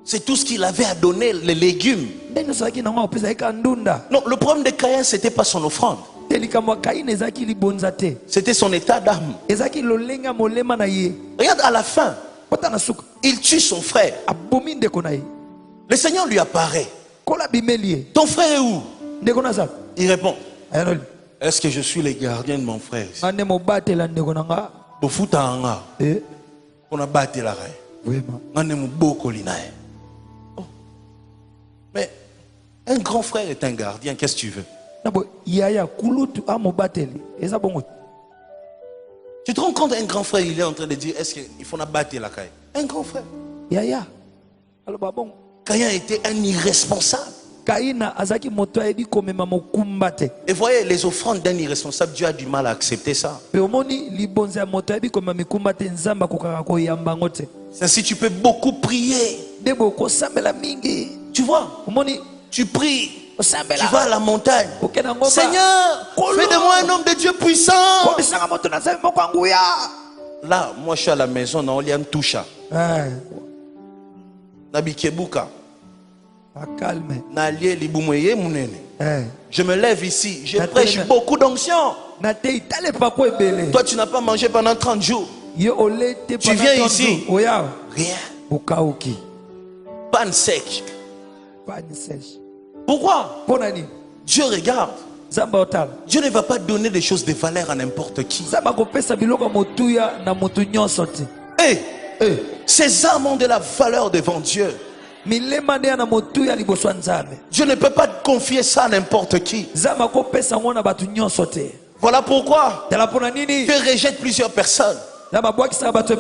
C'est tout ce qu'il avait à donner, les légumes. Non, le problème de Caïn, ce n'était pas son offrande. C'était son état d'âme. Regarde à la fin, il tue son frère. Le Seigneur lui apparaît. Ton frère est où? Il répond, est-ce que je suis le gardien de mon frère? Mais un grand frère est un gardien, qu'est-ce que tu veux? Tu te rends compte, un grand frère, il est en train de dire, est-ce qu'il faut battre la caille? Un grand frère. Caïn était un irresponsable. Et voyez, les offrandes d'un irresponsable, Dieu a du mal à accepter ça. Si tu peux beaucoup prier, tu vois, tu pries, tu vas à la montagne. Seigneur, fais de moi un homme de Dieu puissant. Là, moi je suis à la maison, dans Oliam Toucha. Nabikebuka. Je me lève ici, je prêche beaucoup d'onction. Toi tu n'as pas mangé pendant 30 jours. Tu viens ici, rien. Panne sec. Pourquoi? Dieu regarde. Dieu ne va pas donner des choses de valeur à n'importe qui. Ces âmes ont de la valeur devant Dieu. Dieu ne peut pas confier ça à n'importe qui. Voilà pourquoi Dieu rejette plusieurs personnes.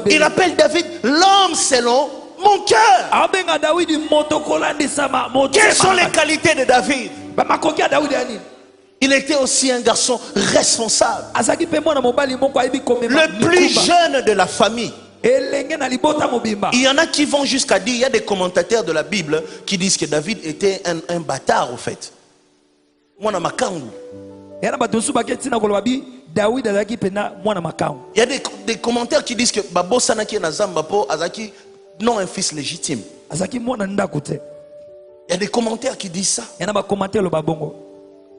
Il appelle David l'homme selon mon cœur. Quelles sont les qualités de David? Il était aussi un garçon responsable, le plus jeune de la famille. Il y en a qui vont jusqu'à dire, il y a des commentateurs de la Bible qui disent que David était un bâtard au fait. Il y a des commentaires qui disent que Babo Sanaki Nazambapo Azaki non un fils légitime. Il y a des commentaires qui disent ça.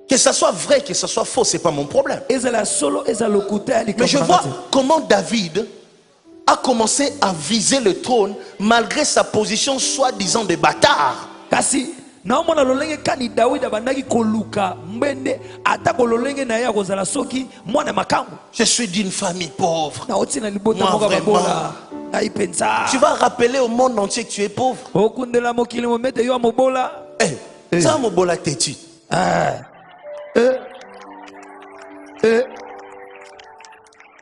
Que ça soit vrai, que ça soit faux, c'est pas mon problème. Mais je vois comment David a commencé à viser le trône malgré sa position soi-disant de bâtard. Je suis d'une famille pauvre. Moi, vraiment, tu vas rappeler au monde entier que tu es pauvre. Ça mobola teti.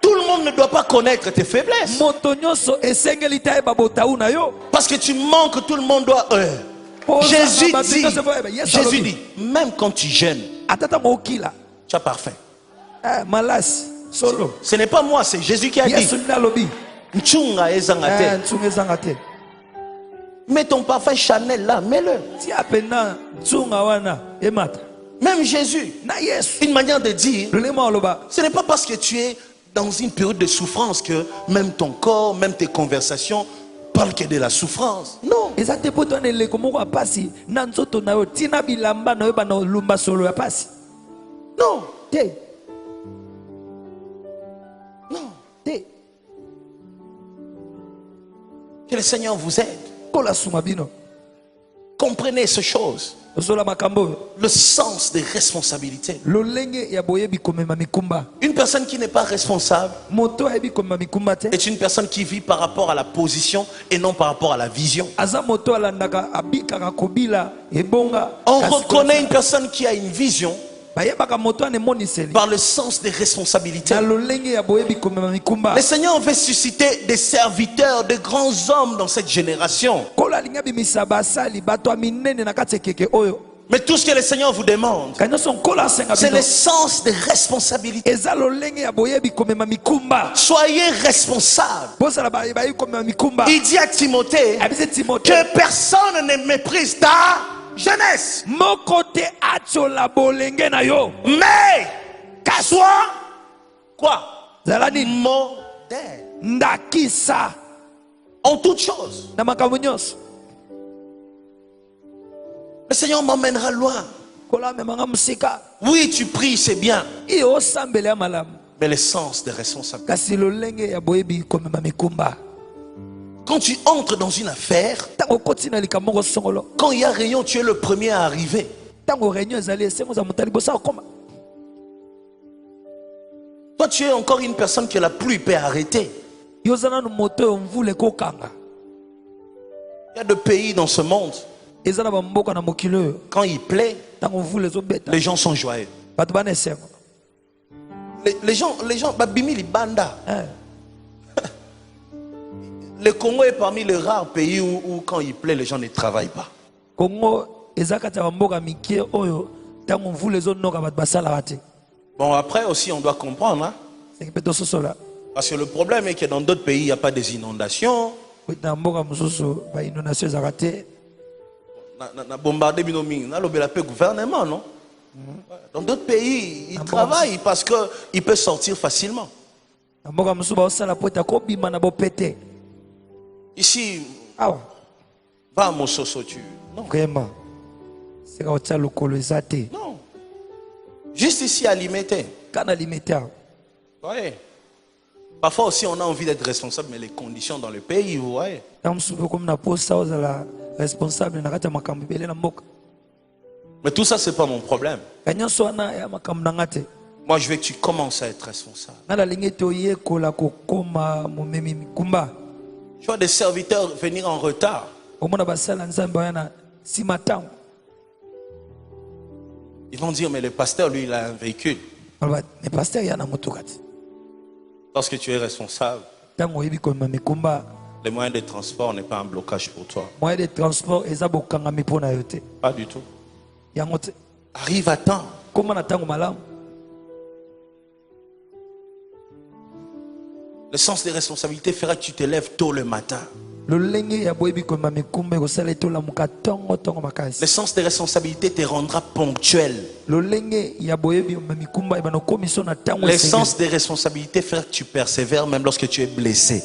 Tout le monde ne doit pas connaître tes faiblesses. Parce que tu manques, tout le monde doit. Jésus dit, même quand tu jeûnes, tu as parfum. Ce n'est pas moi, c'est Jésus qui a dit. Mets ton parfum Chanel là, mets-le. Même Jésus, une manière de dire, ce n'est pas parce que tu es dans une période de souffrance que même ton corps, même tes conversations parlent que de la souffrance. Non. Non. Non. Que le Seigneur vous aide. Comprenez ces choses. Le sens des responsabilités. Une personne qui n'est pas responsable est une personne qui vit par rapport à la position et non par rapport à la vision. On reconnaît une personne qui a une vision par le sens des responsabilités. Le Seigneur veut susciter des serviteurs, de grands hommes dans cette génération. Mais tout ce que le Seigneur vous demande, c'est le sens des responsabilités. Soyez responsables. Il dit à Timothée que personne ne méprise ta jeunesse. Mais sois quoi? Modèle en toutes choses. Le Seigneur m'emmènera loin. Oui, tu pries, c'est bien. Mais le sens des responsabilités. Quand tu entres dans une affaire, quand il y a réunion, tu es le premier à arriver. Toi, tu es encore une personne que la pluie peut arrêter. Il y a des pays dans ce monde, quand il plaît, les gens sont joyeux. Les gens, babimi li banda. Le Congo est parmi les rares pays où quand il plaît, les gens ne travaillent pas. Bon, après aussi, on doit comprendre. Hein? Parce que le problème est que dans d'autres pays, il n'y a pas des inondations. Na bombardé le gouvernement, non? Dans d'autres pays, ils travaillent parce qu'ils peuvent sortir facilement. Ici, va à Mososo, tu. Non. Non. Juste ici à Limité. Oui. Parfois aussi, on a envie d'être responsable, mais les conditions dans le pays, vous voyez. Mais tout ça, c'est pas mon problème. Moi, je veux que tu commences à être responsable. Je vois des serviteurs venir en retard. Ils vont dire, mais le pasteur, lui, il a un véhicule. Lorsque tu es responsable, les moyens de transport n'est pas un blocage pour toi. Pas du tout. Arrive à temps. Le sens des responsabilités fera que tu te lèves tôt le matin. Le sens des responsabilités te rendra ponctuel. Le sens des responsabilités fera que tu persévères même lorsque tu es blessé.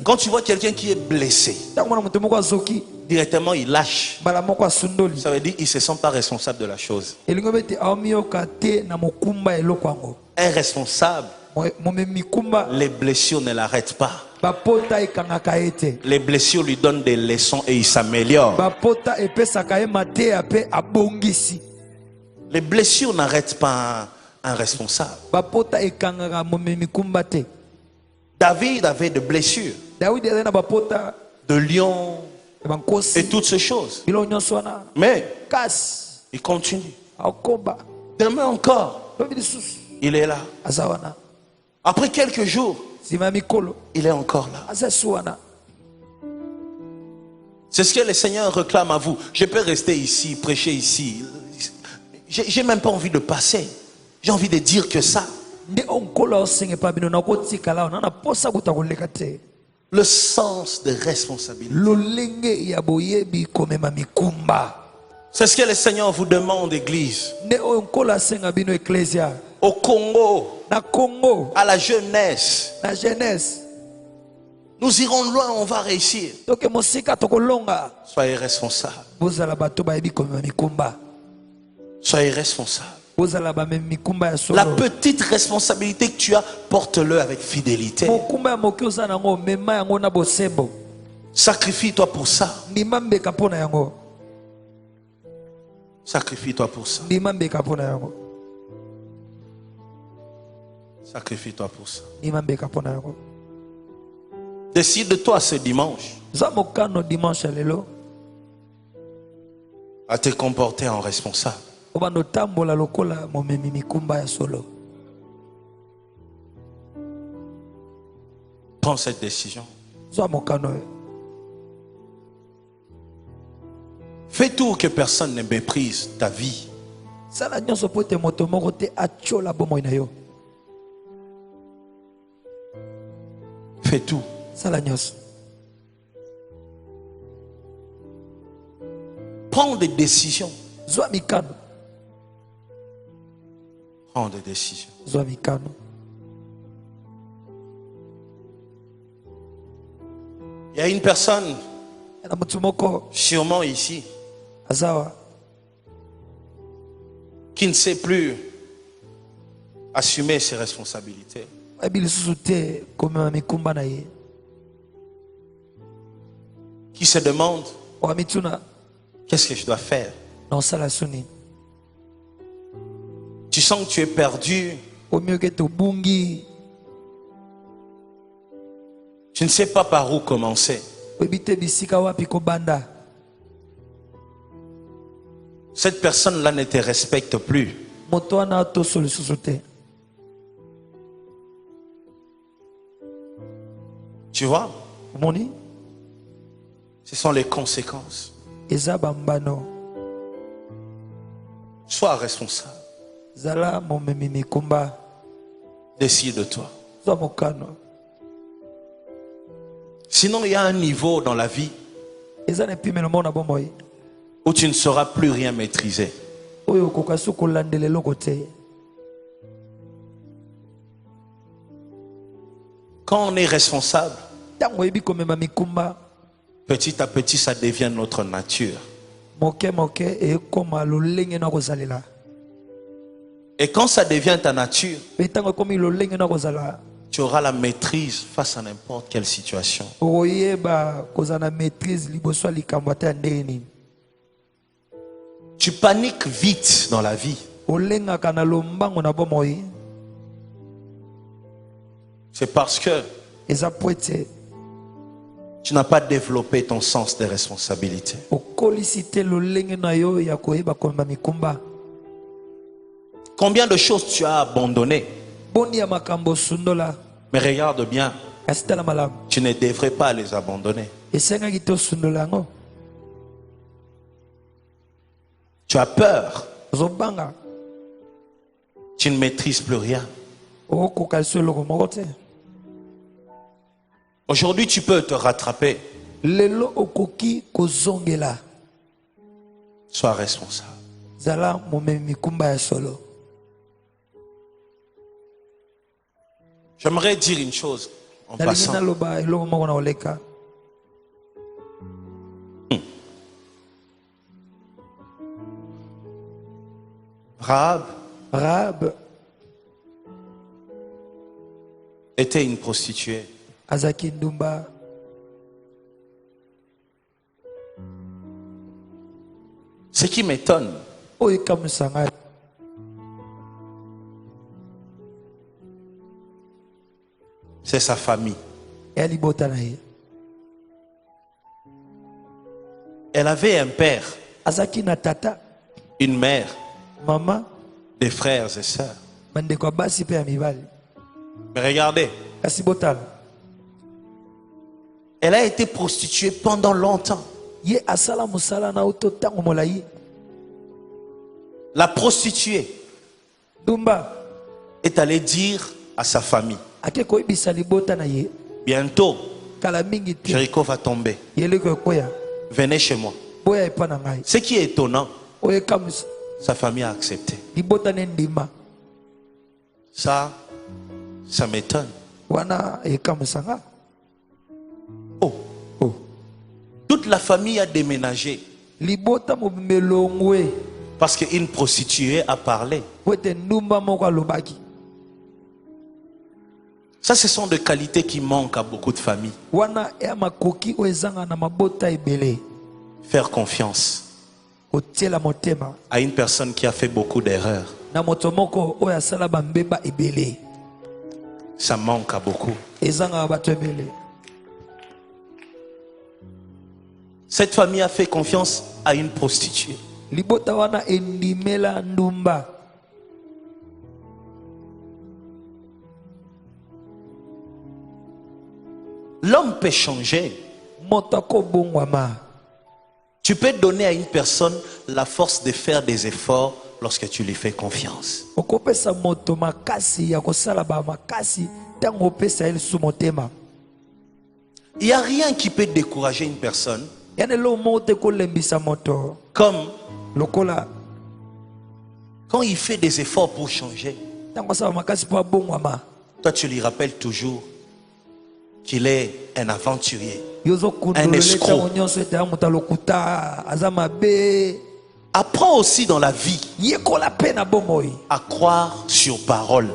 Quand tu vois quelqu'un qui est blessé, directement il lâche. Ça veut dire qu'il ne se sent pas responsable de la chose. Un responsable, les blessures ne l'arrêtent pas. Les blessures lui donnent des leçons et il s'améliore. Les blessures n'arrêtent pas un responsable. David avait des blessures, de lions et toutes ces choses. Mais il continue. Demain encore, il est là. Après quelques jours, il est encore là. C'est ce que le Seigneur réclame à vous. Je peux rester ici, prêcher ici. J'ai même pas envie de passer. J'ai envie de dire que ça. Le sens de responsabilité. C'est ce que le Seigneur vous demande, Église. Au Congo, à la jeunesse. Nous irons loin, on va réussir. Soyez responsables. Soyez responsables. La petite responsabilité que tu as, porte-le avec fidélité. Sacrifie-toi pour ça. Sacrifie-toi pour ça. Sacrifie-toi pour ça. Décide-toi ce dimanche à te comporter en responsable. Prends cette décision. Fais tout que personne ne méprise ta vie. Fais tout. Prends des décisions. Prends des décisions. Il y a une personne, sûrement ici, qui ne sait plus assumer ses responsabilités. Qui se demande qu'est-ce que je dois faire. Tu sens que tu es perdu. Tu ne sais pas par où commencer. Cette personne-là ne te respecte plus. Tu vois? Ce sont les conséquences. Sois responsable. Décide-toi. Sinon, il y a un niveau dans la vie où tu ne sauras plus rien maîtriser. Quand on est responsable, petit à petit, ça devient notre nature. Et quand ça devient ta nature, tu auras la maîtrise face à n'importe quelle situation. Tu paniques vite dans la vie. C'est parce que tu n'as pas développé ton sens des responsabilités. Combien de choses tu as abandonnées? Mais regarde bien, tu ne devrais pas les abandonner. Tu as peur. Tu ne maîtrises plus rien. Aujourd'hui, tu peux te rattraper. Sois responsable. J'aimerais dire une chose en passant. Rahab était une prostituée. Ce qui m'étonne, c'est sa famille. Elle avait un père, une mère, des frères et sœurs. Mais regardez, elle a été prostituée pendant longtemps. La prostituée est allée dire à sa famille, bientôt Jéricho va tomber, venez chez moi. Ce qui est étonnant, sa famille a accepté. Ça m'étonne. Toute la famille a déménagé parce qu'une prostituée a parlé. Ça, ce sont des qualités qui manquent à beaucoup de familles. Faire confiance à une personne qui a fait beaucoup d'erreurs. Ça manque à beaucoup. Cette famille a fait confiance à une prostituée. L'homme peut changer. Tu peux donner à une personne la force de faire des efforts lorsque tu lui fais confiance. Il n'y a rien qui peut décourager une personne comme quand il fait des efforts pour changer. Toi, tu lui rappelles toujours qu'il est un aventurier, un escroc. Apprends aussi dans la vie à croire sur parole.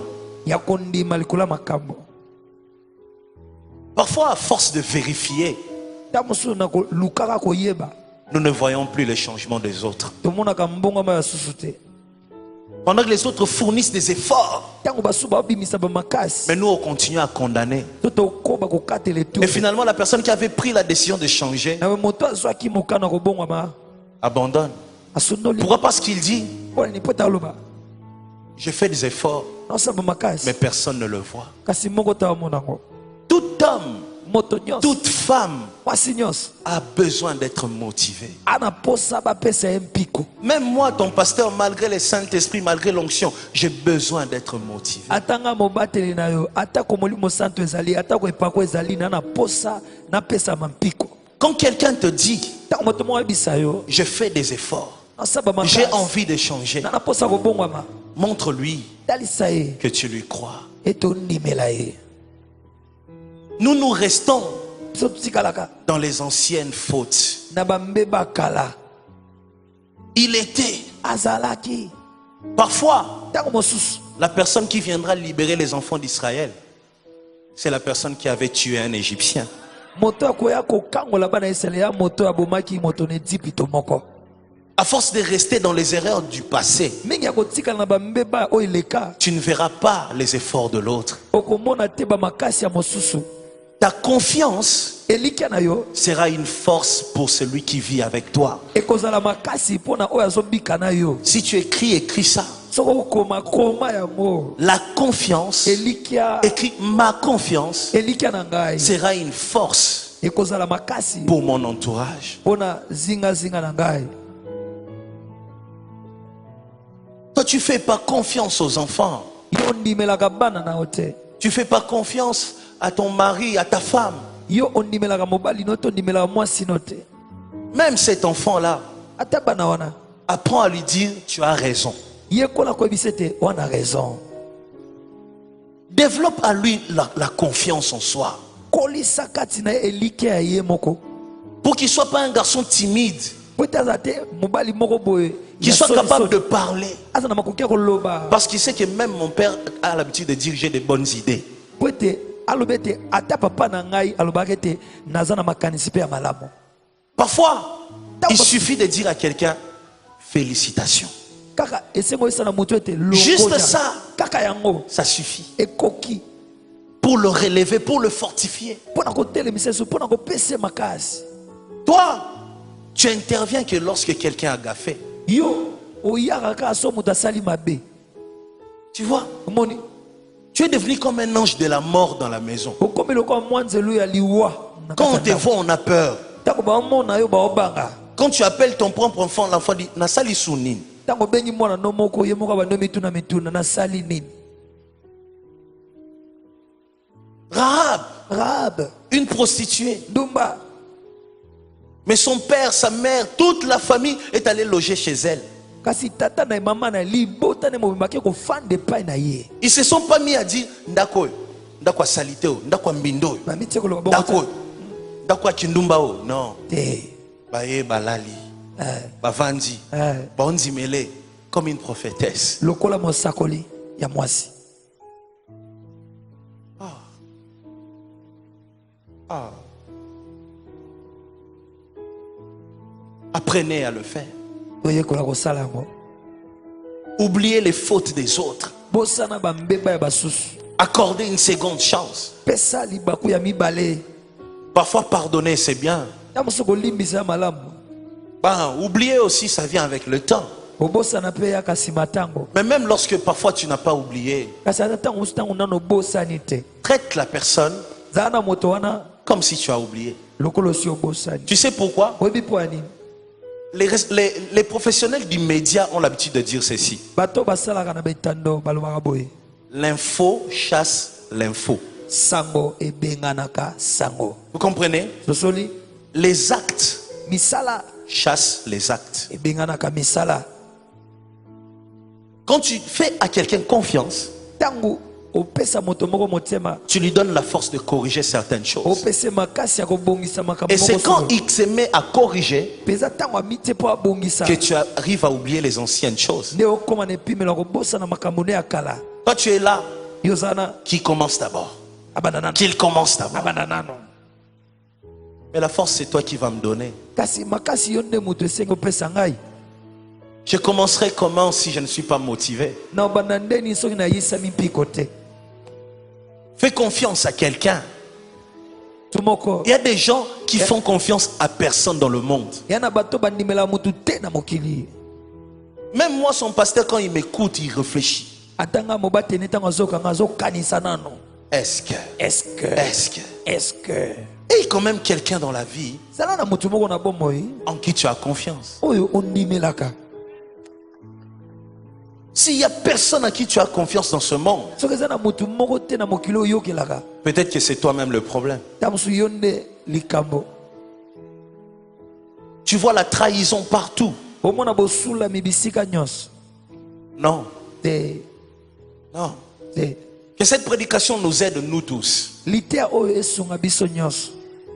Parfois, à force de vérifier, nous ne voyons plus les changements des autres. Pendant que les autres fournissent des efforts, mais nous on continue à condamner. Et finalement, la personne qui avait pris la décision de changer abandonne. Pourquoi? Parce qu'il dit: je fais des efforts, mais personne ne le voit. Tout homme, toute femme a besoin d'être motivé. Même moi, ton pasteur, malgré le Saint-Esprit, malgré l'onction, j'ai besoin d'être motivé. Quand quelqu'un te dit: je fais des efforts, j'ai envie de changer, montre-lui que tu lui crois. Nous restons dans les anciennes fautes. Il était. Parfois, la personne qui viendra libérer les enfants d'Israël, c'est la personne qui avait tué un Égyptien. À force de rester dans les erreurs du passé, tu ne verras pas les efforts de l'autre. Ta confiance sera une force pour celui qui vit avec toi. Si tu écris ça. La confiance, écrit ma confiance, sera une force pour mon entourage. Toi, tu ne fais pas confiance aux enfants. Tu ne fais pas confiance à ton mari, à ta femme. Même cet enfant-là, apprends à lui dire: tu as raison. Développe à lui la confiance en soi. Pour qu'il ne soit pas un garçon timide, qu'il soit capable de parler. Parce qu'il sait que même mon père a l'habitude de dire: j'ai des bonnes idées. Parfois, il suffit de dire à quelqu'un: félicitations. Juste ça, ça suffit pour le relever, pour le fortifier. Toi, tu interviens que lorsque quelqu'un a gaffé. Tu vois, tu es devenu comme un ange de la mort dans la maison. Quand on te voit, on a peur. Quand tu appelles ton propre enfant, l'enfant dit: Nasali Sounin. Rahab, une prostituée. Mais son père, sa mère, toute la famille est allée loger chez elle. Ils se sont pas mis à dire: Ndako salité, ndako mbindo, ndako chindumba. Non. Baye balali, bavandi, bandi mele, comme une prophétesse. Ah. Apprenez à le faire. Oubliez les fautes des autres. Accordez une seconde chance. Parfois pardonner c'est bien. Oublier aussi ça vient avec le temps. Mais même lorsque parfois tu n'as pas oublié, traite la personne comme si tu as oublié. Tu sais pourquoi? Les professionnels du média ont l'habitude de dire ceci. L'info chasse l'info. Vous comprenez? Les actes chassent les actes. Quand tu fais à quelqu'un confiance, tu lui donnes la force de corriger certaines choses. Et c'est quand il se met à corriger que tu arrives à oublier les anciennes choses. Toi tu es là, qui commence d'abord. Qu'il commence d'abord. Mais la force c'est toi qui vas me donner. Je commencerai comment si je ne suis pas motivé? Fais confiance à quelqu'un. Il y a des gens qui font confiance à personne dans le monde. Même moi, son pasteur, quand il m'écoute, il réfléchit. Est-ce que et il y a quand même quelqu'un dans la vie en qui tu as confiance. S'il n'y a personne à qui tu as confiance dans ce monde, peut-être que c'est toi-même le problème. Tu vois la trahison partout. Non. Non. Que cette prédication nous aide, nous tous.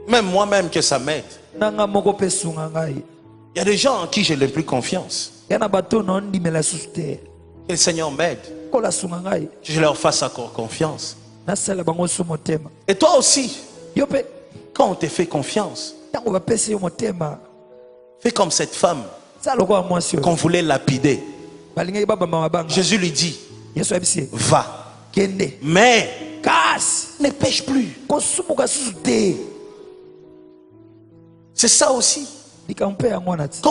Même moi-même, que ça m'aide. Il y a des gens en qui je n'ai plus confiance. Que le Seigneur m'aide. Que je leur fasse encore confiance. Et toi aussi, quand on te fait confiance, fais comme cette femme qu'on voulait lapider. Jésus lui dit, va. Mais ne pêche plus. C'est ça aussi. Quand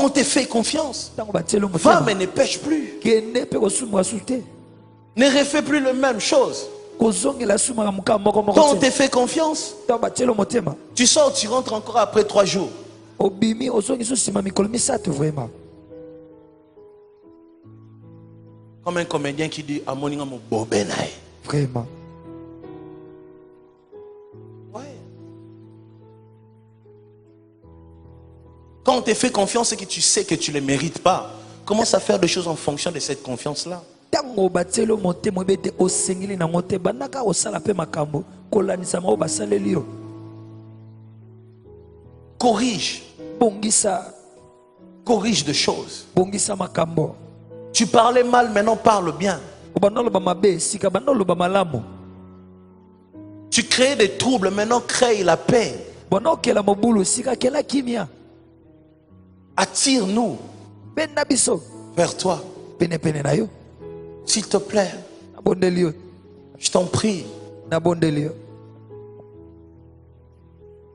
on te fait confiance, va mais ne pêche plus. Ne refais plus la même chose. Quand on te fait confiance, tu sors, tu rentres encore après 3 jours. Comme un comédien qui dit à mon bobenaï. Vraiment. Ouais. Quand on te fait confiance et que tu sais que tu ne le mérites pas, commence à faire des choses en fonction de cette confiance-là. Corrige. Corrige des choses. Tu parlais mal, maintenant parle bien. Tu crées des troubles, maintenant crée la paix. Attire-nous vers toi. S'il te plaît. Je t'en prie.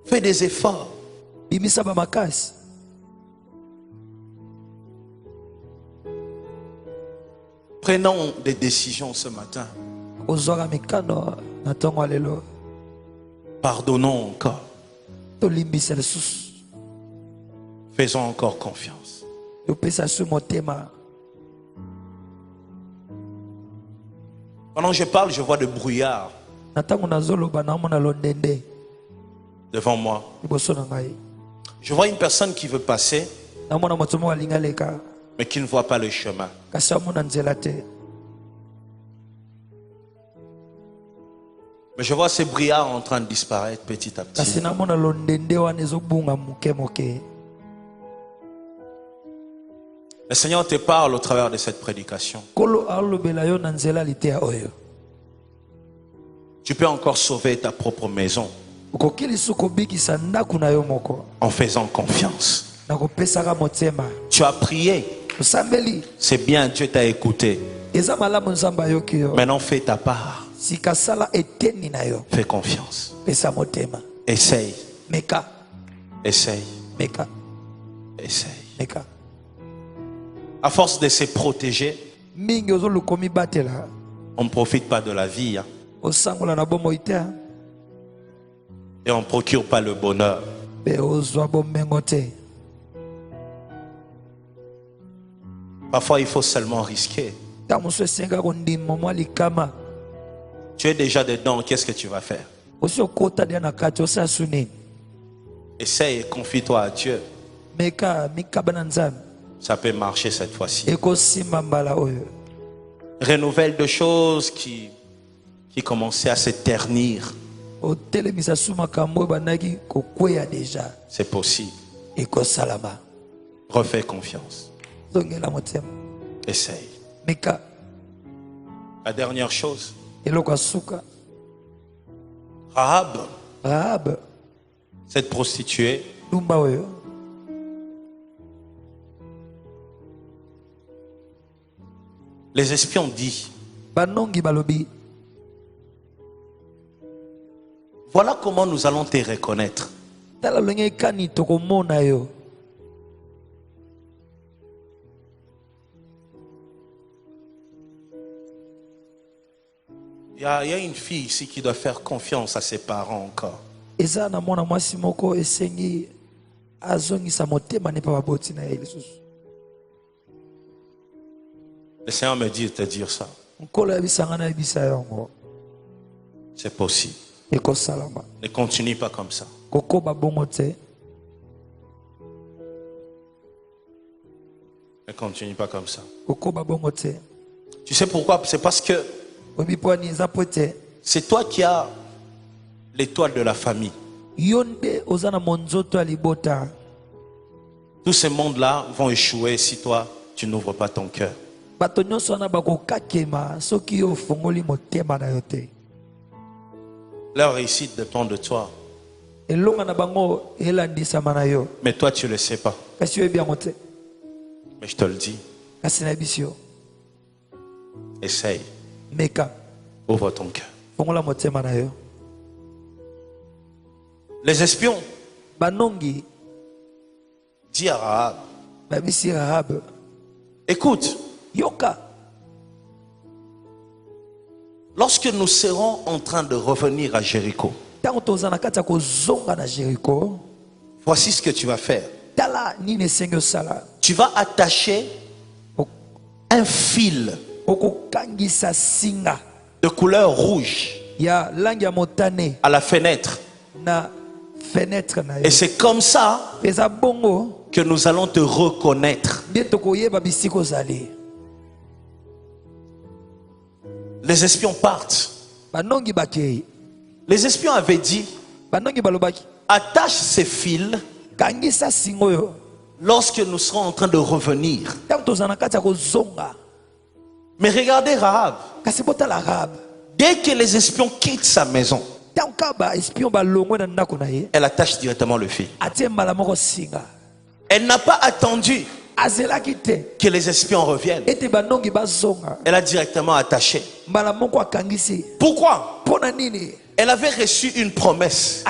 Fais des efforts. Prenons des décisions ce matin. Pardonnons encore. Faisons encore confiance. Pendant que je parle, je vois de brouillard devant moi. Je vois une personne qui veut passer, mais qui ne voit pas le chemin. Mais je vois ces brouillards en train de disparaître petit à petit. Le Seigneur te parle au travers de cette prédication. Tu peux encore sauver ta propre maison. en faisant confiance. Tu as prié. C'est bien, Dieu t'a écouté. Maintenant, fais ta part. Fais confiance. Essaye. Essaye. Essaye. À force de se protéger, on ne profite pas de la vie. Hein. Et on ne procure pas le bonheur. Parfois, il faut seulement risquer. Tu es déjà dedans, qu'est-ce que tu vas faire? Essaye et confie-toi à Dieu. Ça peut marcher cette fois-ci. Renouvelle de choses qui commençaient à se ternir. C'est possible. Refais confiance. Essaye. La dernière chose. Rahab, cette prostituée, les espions disent, voilà comment nous allons te reconnaître. Il y a une fille ici qui doit faire confiance à ses parents encore. Le Seigneur me dit de te dire ça. C'est possible. Ne continue pas comme ça. Ne continue pas comme ça. Tu sais pourquoi? C'est parce que c'est toi qui as l'étoile de la famille. Tous ces mondes-là vont échouer si toi, tu n'ouvres pas ton cœur. Leur réussite dépend de toi. Mais toi, tu ne le sais pas. Mais je te le dis. Essaye. Ouvre ton cœur. Les espions disent à Rahab, écoute, lorsque nous serons en train de revenir à Jéricho, voici ce que tu vas faire. Tu vas attacher un fil de couleur rouge à la fenêtre. Et c'est comme ça que nous allons te reconnaître. Les espions partent. Les espions avaient dit, attache ces fils lorsque nous serons en train de revenir. Mais regardez Rahab. Dès que les espions quittent sa maison, elle attache directement le fil. Elle n'a pas attendu que les espions reviennent. Elle a directement attaché. Pourquoi? Elle avait reçu une promesse.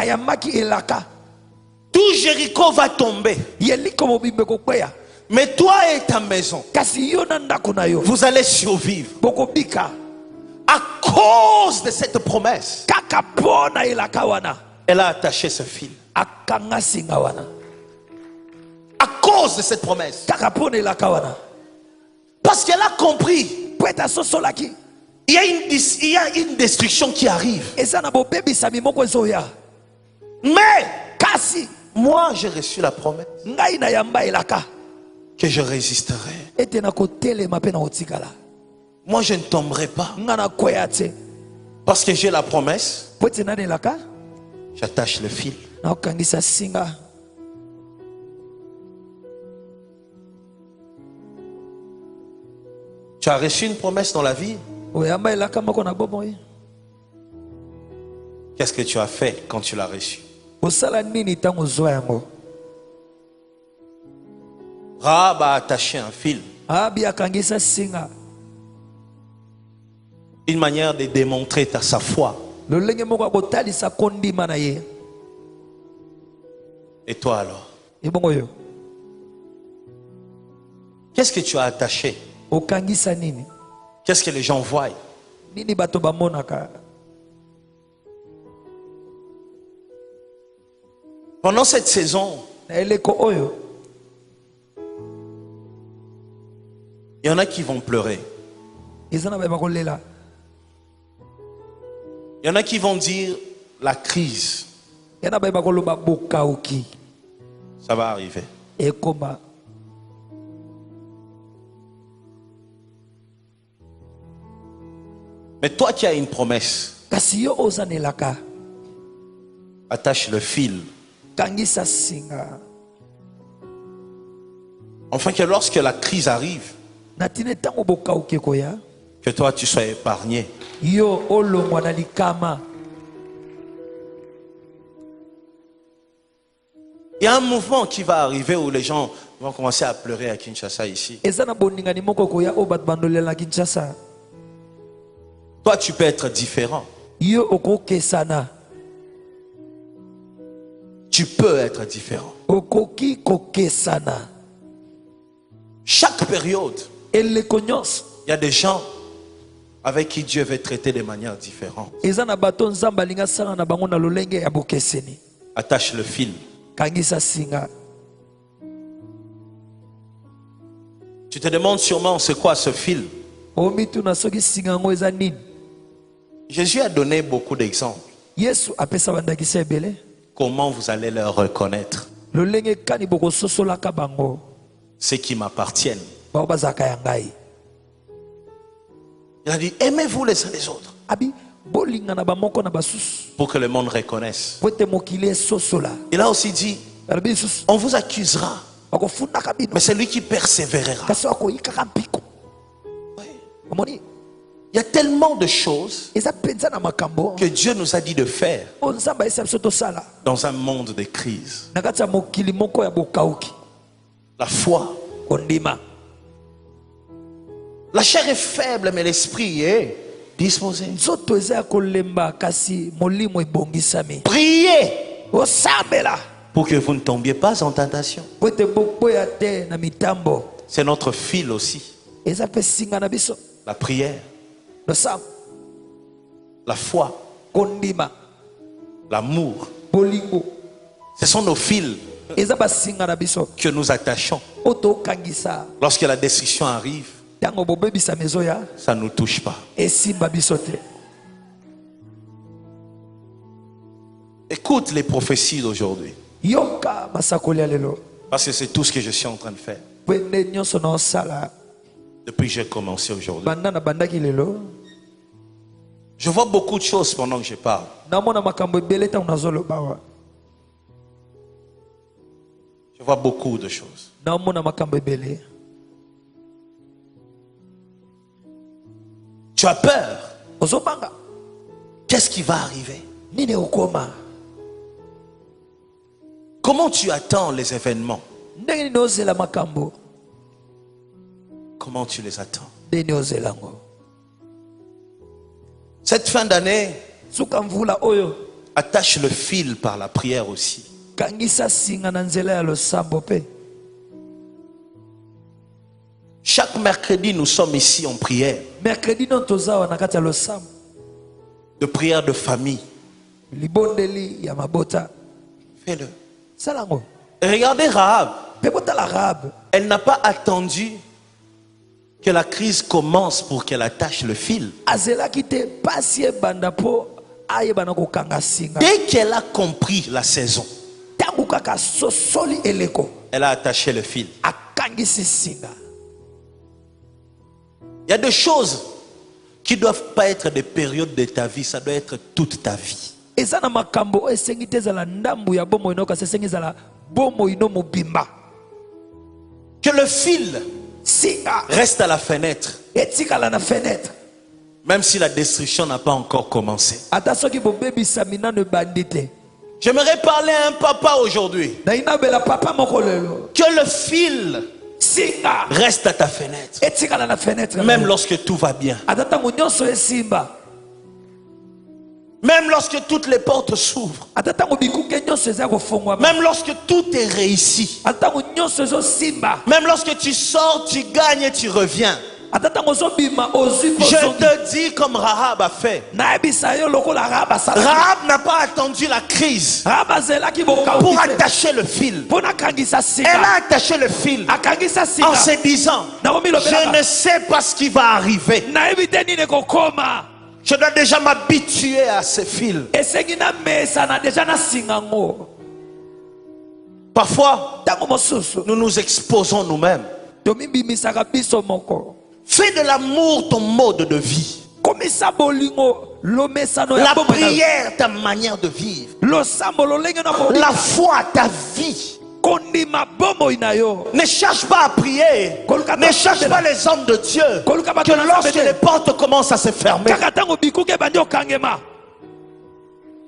Tout Jéricho va tomber. Mais toi et ta maison, vous allez survivre. À cause de cette promesse, elle a attaché ce fil. À cause de cette promesse. Parce qu'elle a compris. Il y a une destruction qui arrive. Mais moi j'ai reçu la promesse que je résisterai. Moi je ne tomberai pas. Parce que j'ai la promesse. J'attache le fil. Tu as reçu une promesse dans la vie. Qu'est-ce que tu as fait quand tu l'as reçu? Rahab a attaché un fil. Une manière de démontrer sa foi. Et toi alors? Qu'est-ce que tu as attaché? Qu'est-ce que les gens voient? Pendant cette saison, il y en a qui vont pleurer. Il y en a qui vont dire la crise. Ça va arriver. Mais toi qui as une promesse, attache le fil. Enfin que lorsque la crise arrive, que toi tu sois épargné. Il y a un mouvement qui va arriver où les gens vont commencer à pleurer à Kinshasa ici. Toi tu peux être différent. Tu peux être différent. Chaque période, il y a des gens avec qui Dieu veut traiter de manière différente. Attache le fil. Tu te demandes sûrement c'est quoi ce fil. Jésus a donné beaucoup d'exemples. Comment vous allez le reconnaître? Ceux qui m'appartiennent. Il a dit, aimez-vous les uns les autres. Pour que le monde reconnaisse. Il a aussi dit, on vous accusera. Mais c'est lui qui persévérera. Oui. Il y a tellement de choses que Dieu nous a dit de faire dans un monde de crise. La foi. La chair est faible, mais l'esprit est disposé. Priez pour que vous ne tombiez pas en tentation. C'est notre fil aussi. La prière. La foi. L'amour. Ce sont nos fils que nous attachons. Lorsque la destruction arrive, ça ne nous touche pas. Écoute les prophéties d'aujourd'hui. Parce que c'est tout ce que je suis en train de faire. Depuis que j'ai commencé aujourd'hui. Je vois beaucoup de choses pendant que je parle. Je vois beaucoup de choses. Tu as peur. Qu'est-ce qui va arriver? Comment tu attends les événements? Comment tu les attends? Cette fin d'année, attache le fil par la prière aussi. Chaque mercredi, nous sommes ici en prière. De prière de famille. Fais-le. Et regardez Rahab. Elle n'a pas attendu que la crise commence pour qu'elle attache le fil. Dès qu'elle a compris la saison, elle a attaché le fil. Il y a des choses qui ne doivent pas être des périodes de ta vie, ça doit être toute ta vie. Que le fil reste à la fenêtre. Même si la destruction n'a pas encore commencé. J'aimerais parler à un papa aujourd'hui. Que le fil reste à ta fenêtre. Même lorsque tout va bien. Même lorsque toutes les portes s'ouvrent. Même lorsque tout est réussi. Même lorsque tu sors, tu gagnes et tu reviens. Je te dis comme Rahab a fait. Rahab n'a pas attendu la crise pour attacher le fil. Elle a attaché le fil en se disant, je ne sais pas ce qui va arriver. Je dois déjà m'habituer à ces fils. Parfois, nous nous exposons nous-mêmes. Fais de l'amour ton mode de vie. La prière ta manière de vivre. La foi ta vie. Ne cherche pas à prier. Ne cherche pas les hommes de Dieu. Que lorsque les portes commencent à se fermer,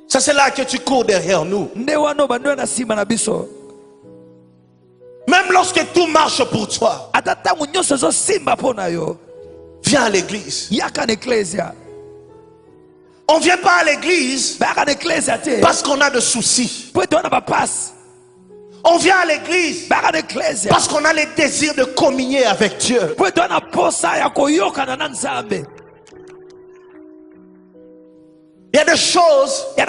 ça c'est là que tu cours derrière nous. Même lorsque tout marche pour toi, viens à l'église. On ne vient pas à l'église parce qu'on a de soucis. On vient à l'église parce qu'on a les désirs de communier avec Dieu. Il y a des choses et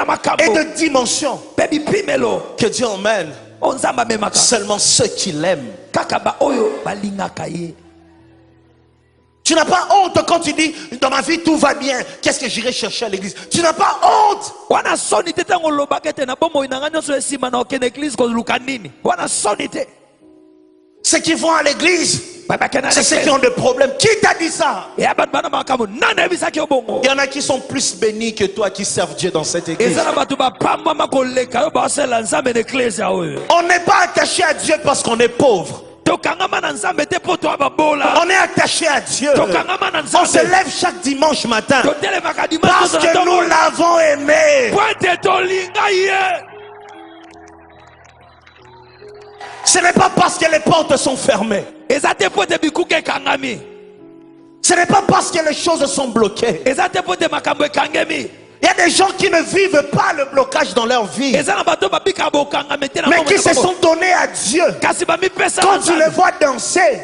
de dimensions que Dieu emmène seulement ceux qui l'aiment. Tu n'as pas honte quand tu dis dans ma vie tout va bien, qu'est-ce que j'irai chercher à l'église? Tu n'as pas honte. Ceux qui vont à l'église, c'est ceux qui ont des problèmes. Qui t'a dit ça? Il y en a qui sont plus bénis que toi qui servent Dieu dans cette église. On n'est pas attaché à Dieu parce qu'on est pauvre. On est attaché à Dieu. On se lève chaque dimanche matin parce que nous l'avons aimé. Ce n'est pas parce que les portes sont fermées. Ce n'est pas parce que les choses sont bloquées. Il y a des gens qui ne vivent pas le blocage dans leur vie, mais qui se sont donnés à Dieu. Quand tu les vois danser,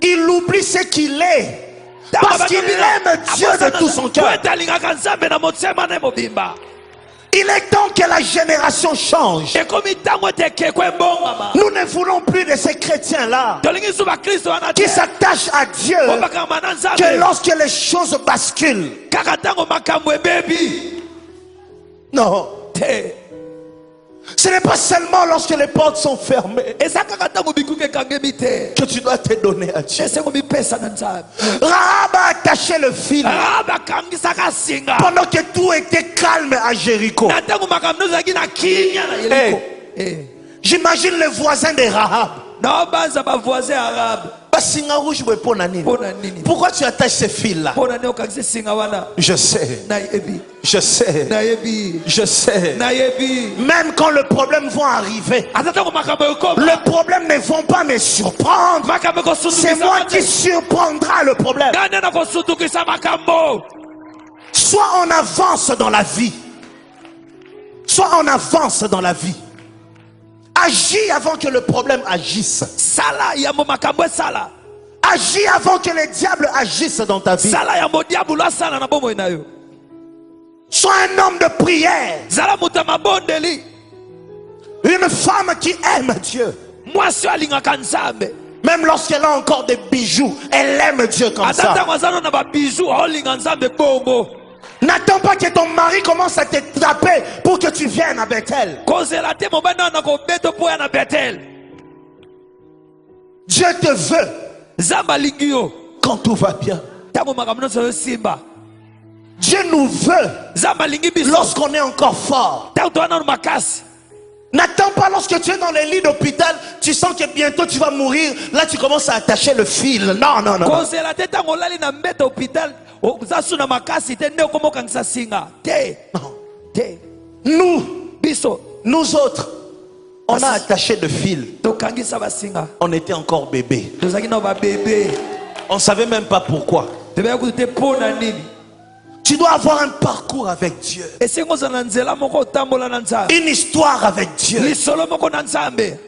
il oublie ce qu'il est, parce qu'il aime Dieu de tout son cœur. Il est temps que la génération change. Nous ne voulons plus de ces chrétiens-là qui s'attachent à Dieu que lorsque les choses basculent. Non. Ce n'est pas seulement lorsque les portes sont fermées que tu dois te donner à Dieu. Rahab a attaché le fil pendant que tout était calme à Jéricho. J'imagine le voisin de Rahab. Pourquoi tu attaches ces fils-là? Je sais. Je sais. Je sais. Même quand le problème va arriver, le problème ne va pas me surprendre. C'est moi qui surprendra le problème. Soit on avance dans la vie, soit on avance dans la vie. Agis avant que le problème agisse. Agis avant que les diables agissent dans ta vie. Sois un homme de prière. Une femme qui aime Dieu. Même lorsqu'elle a encore des bijoux, elle aime Dieu comme ça. N'attends pas que ton mari commence à te taper pour que tu viennes à Bethel. Dieu te veut quand tout va bien. Dieu nous veut lorsqu'on est encore fort. N'attends pas lorsque tu es dans les lits d'hôpital, tu sens que bientôt tu vas mourir. Là tu commences à attacher le fil. Non, non, non. ozasuna makasi te nde okomokangisa singa te. Non. Te. Nous, Biso. nous autres, on a attaché de fil. Tokangisa basinga. On était encore bébé. Tozaki na ba bébé. On ne savait même pas pourquoi. Tebea kuté pona nini. Tu dois avoir un parcours avec Dieu. Esengo za nzela moko tambola na nzambe. Une histoire avec Dieu. Lisolo moko na nzambe.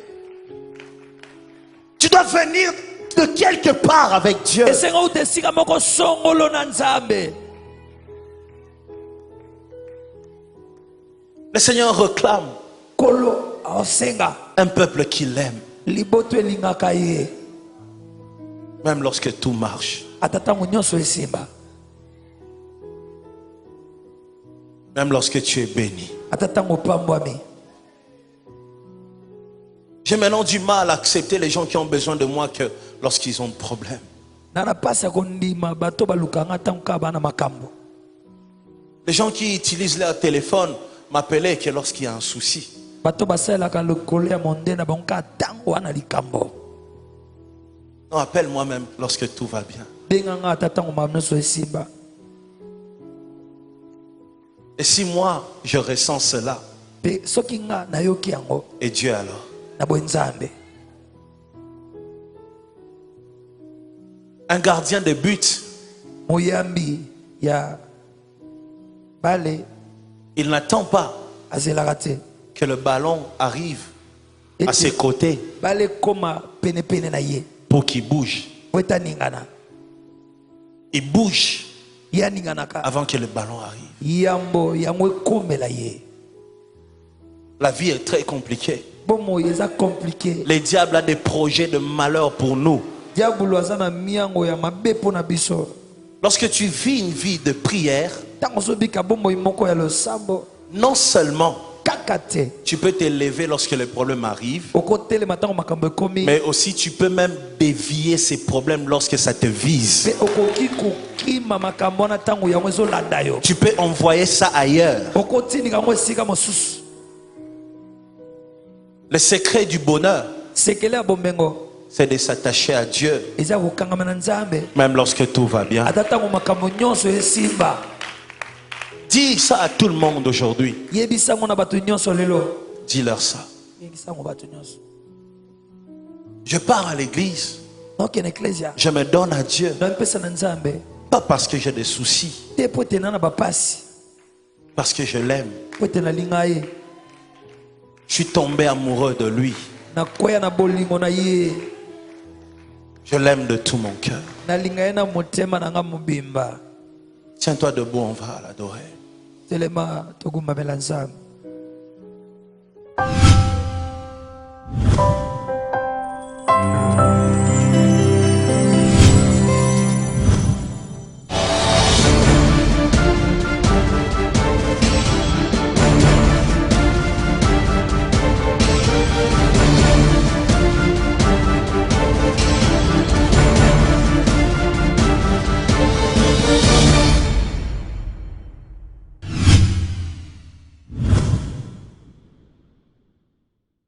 Tu dois venir de quelque part avec Dieu. Esengo utesika moko songolo na nzambe. Le Seigneur réclame Kolo aosenga. un peuple qui l'aime. Liboto elingaka ye. Même lorsque tout marche. Atatango nyonso esimba. Même lorsque tu es béni. Atatango pambwami. J'ai maintenant du mal à accepter les gens qui ont besoin de moi que lorsqu'ils ont des problèmes. Nana pasa kondima bato balukanga tanka bana makambo. Les gens qui utilisent leur téléphone m'appelaient que lorsqu'il y a un souci. Bato basela ka lokole ya monde na banka tango wana likambo. Non, appelle-moi même lorsque tout va bien. Benganga atatango mamnoso esimba. Et si moi, je ressens cela, Pe soki nga nayoki yango et Dieu alors? na bwenzambe. Un gardien de but, Moyambi ya bale il n'attend pas azelaka te. que le ballon arrive à ses côtés Bale koma pene pene na ye. pour qu'il bouge. Weta ningana. Il bouge Ya ninganaka. avant que le ballon arrive. Yambo yango komela ye. La vie est très compliquée. Bomo yeza compliqué. Le diable a des projets de malheur pour nous. Diabolo azana miango ya mabe pona biso. Lorsque tu vis une vie de prière, Tango so bika bomo imoko ya lo sambo. non seulement Kakate. tu peux t'élever lorsque les problèmes arrivent, Okotele matango makambo komi. mais aussi tu peux même dévier ces problèmes lorsque ça te vise. Pe okoki kokima makambo na tango yango zo landa yo. Tu peux envoyer ça ailleurs. Okotini kango esika mosusu. Le secret du bonheur, Sekele ya bombengo. c'est de s'attacher à Dieu, Eza kokangama na nzambe. même lorsque tout va bien. Atatango makambo nyonso esimba. Dis ça à tout le monde aujourd'hui. Yebisango na bato nyonso lelo. Dis-leur ça. Yebisango bato nyonso. Je pars à l'église, Donc en ecclesia. je me donne à Dieu, Na mpesa na nzambe. pas parce que j'ai des soucis, Te po tena na bapasi. parce que je l'aime. Po tena linga ye. Je suis tombé amoureux de lui. Na koya na bolingo na ye. Je l'aime de tout mon cœur. Na linga ye na motema na nga mobimba. Tiens-toi debout, on va l'adorer. Telema togumba mela nzambe.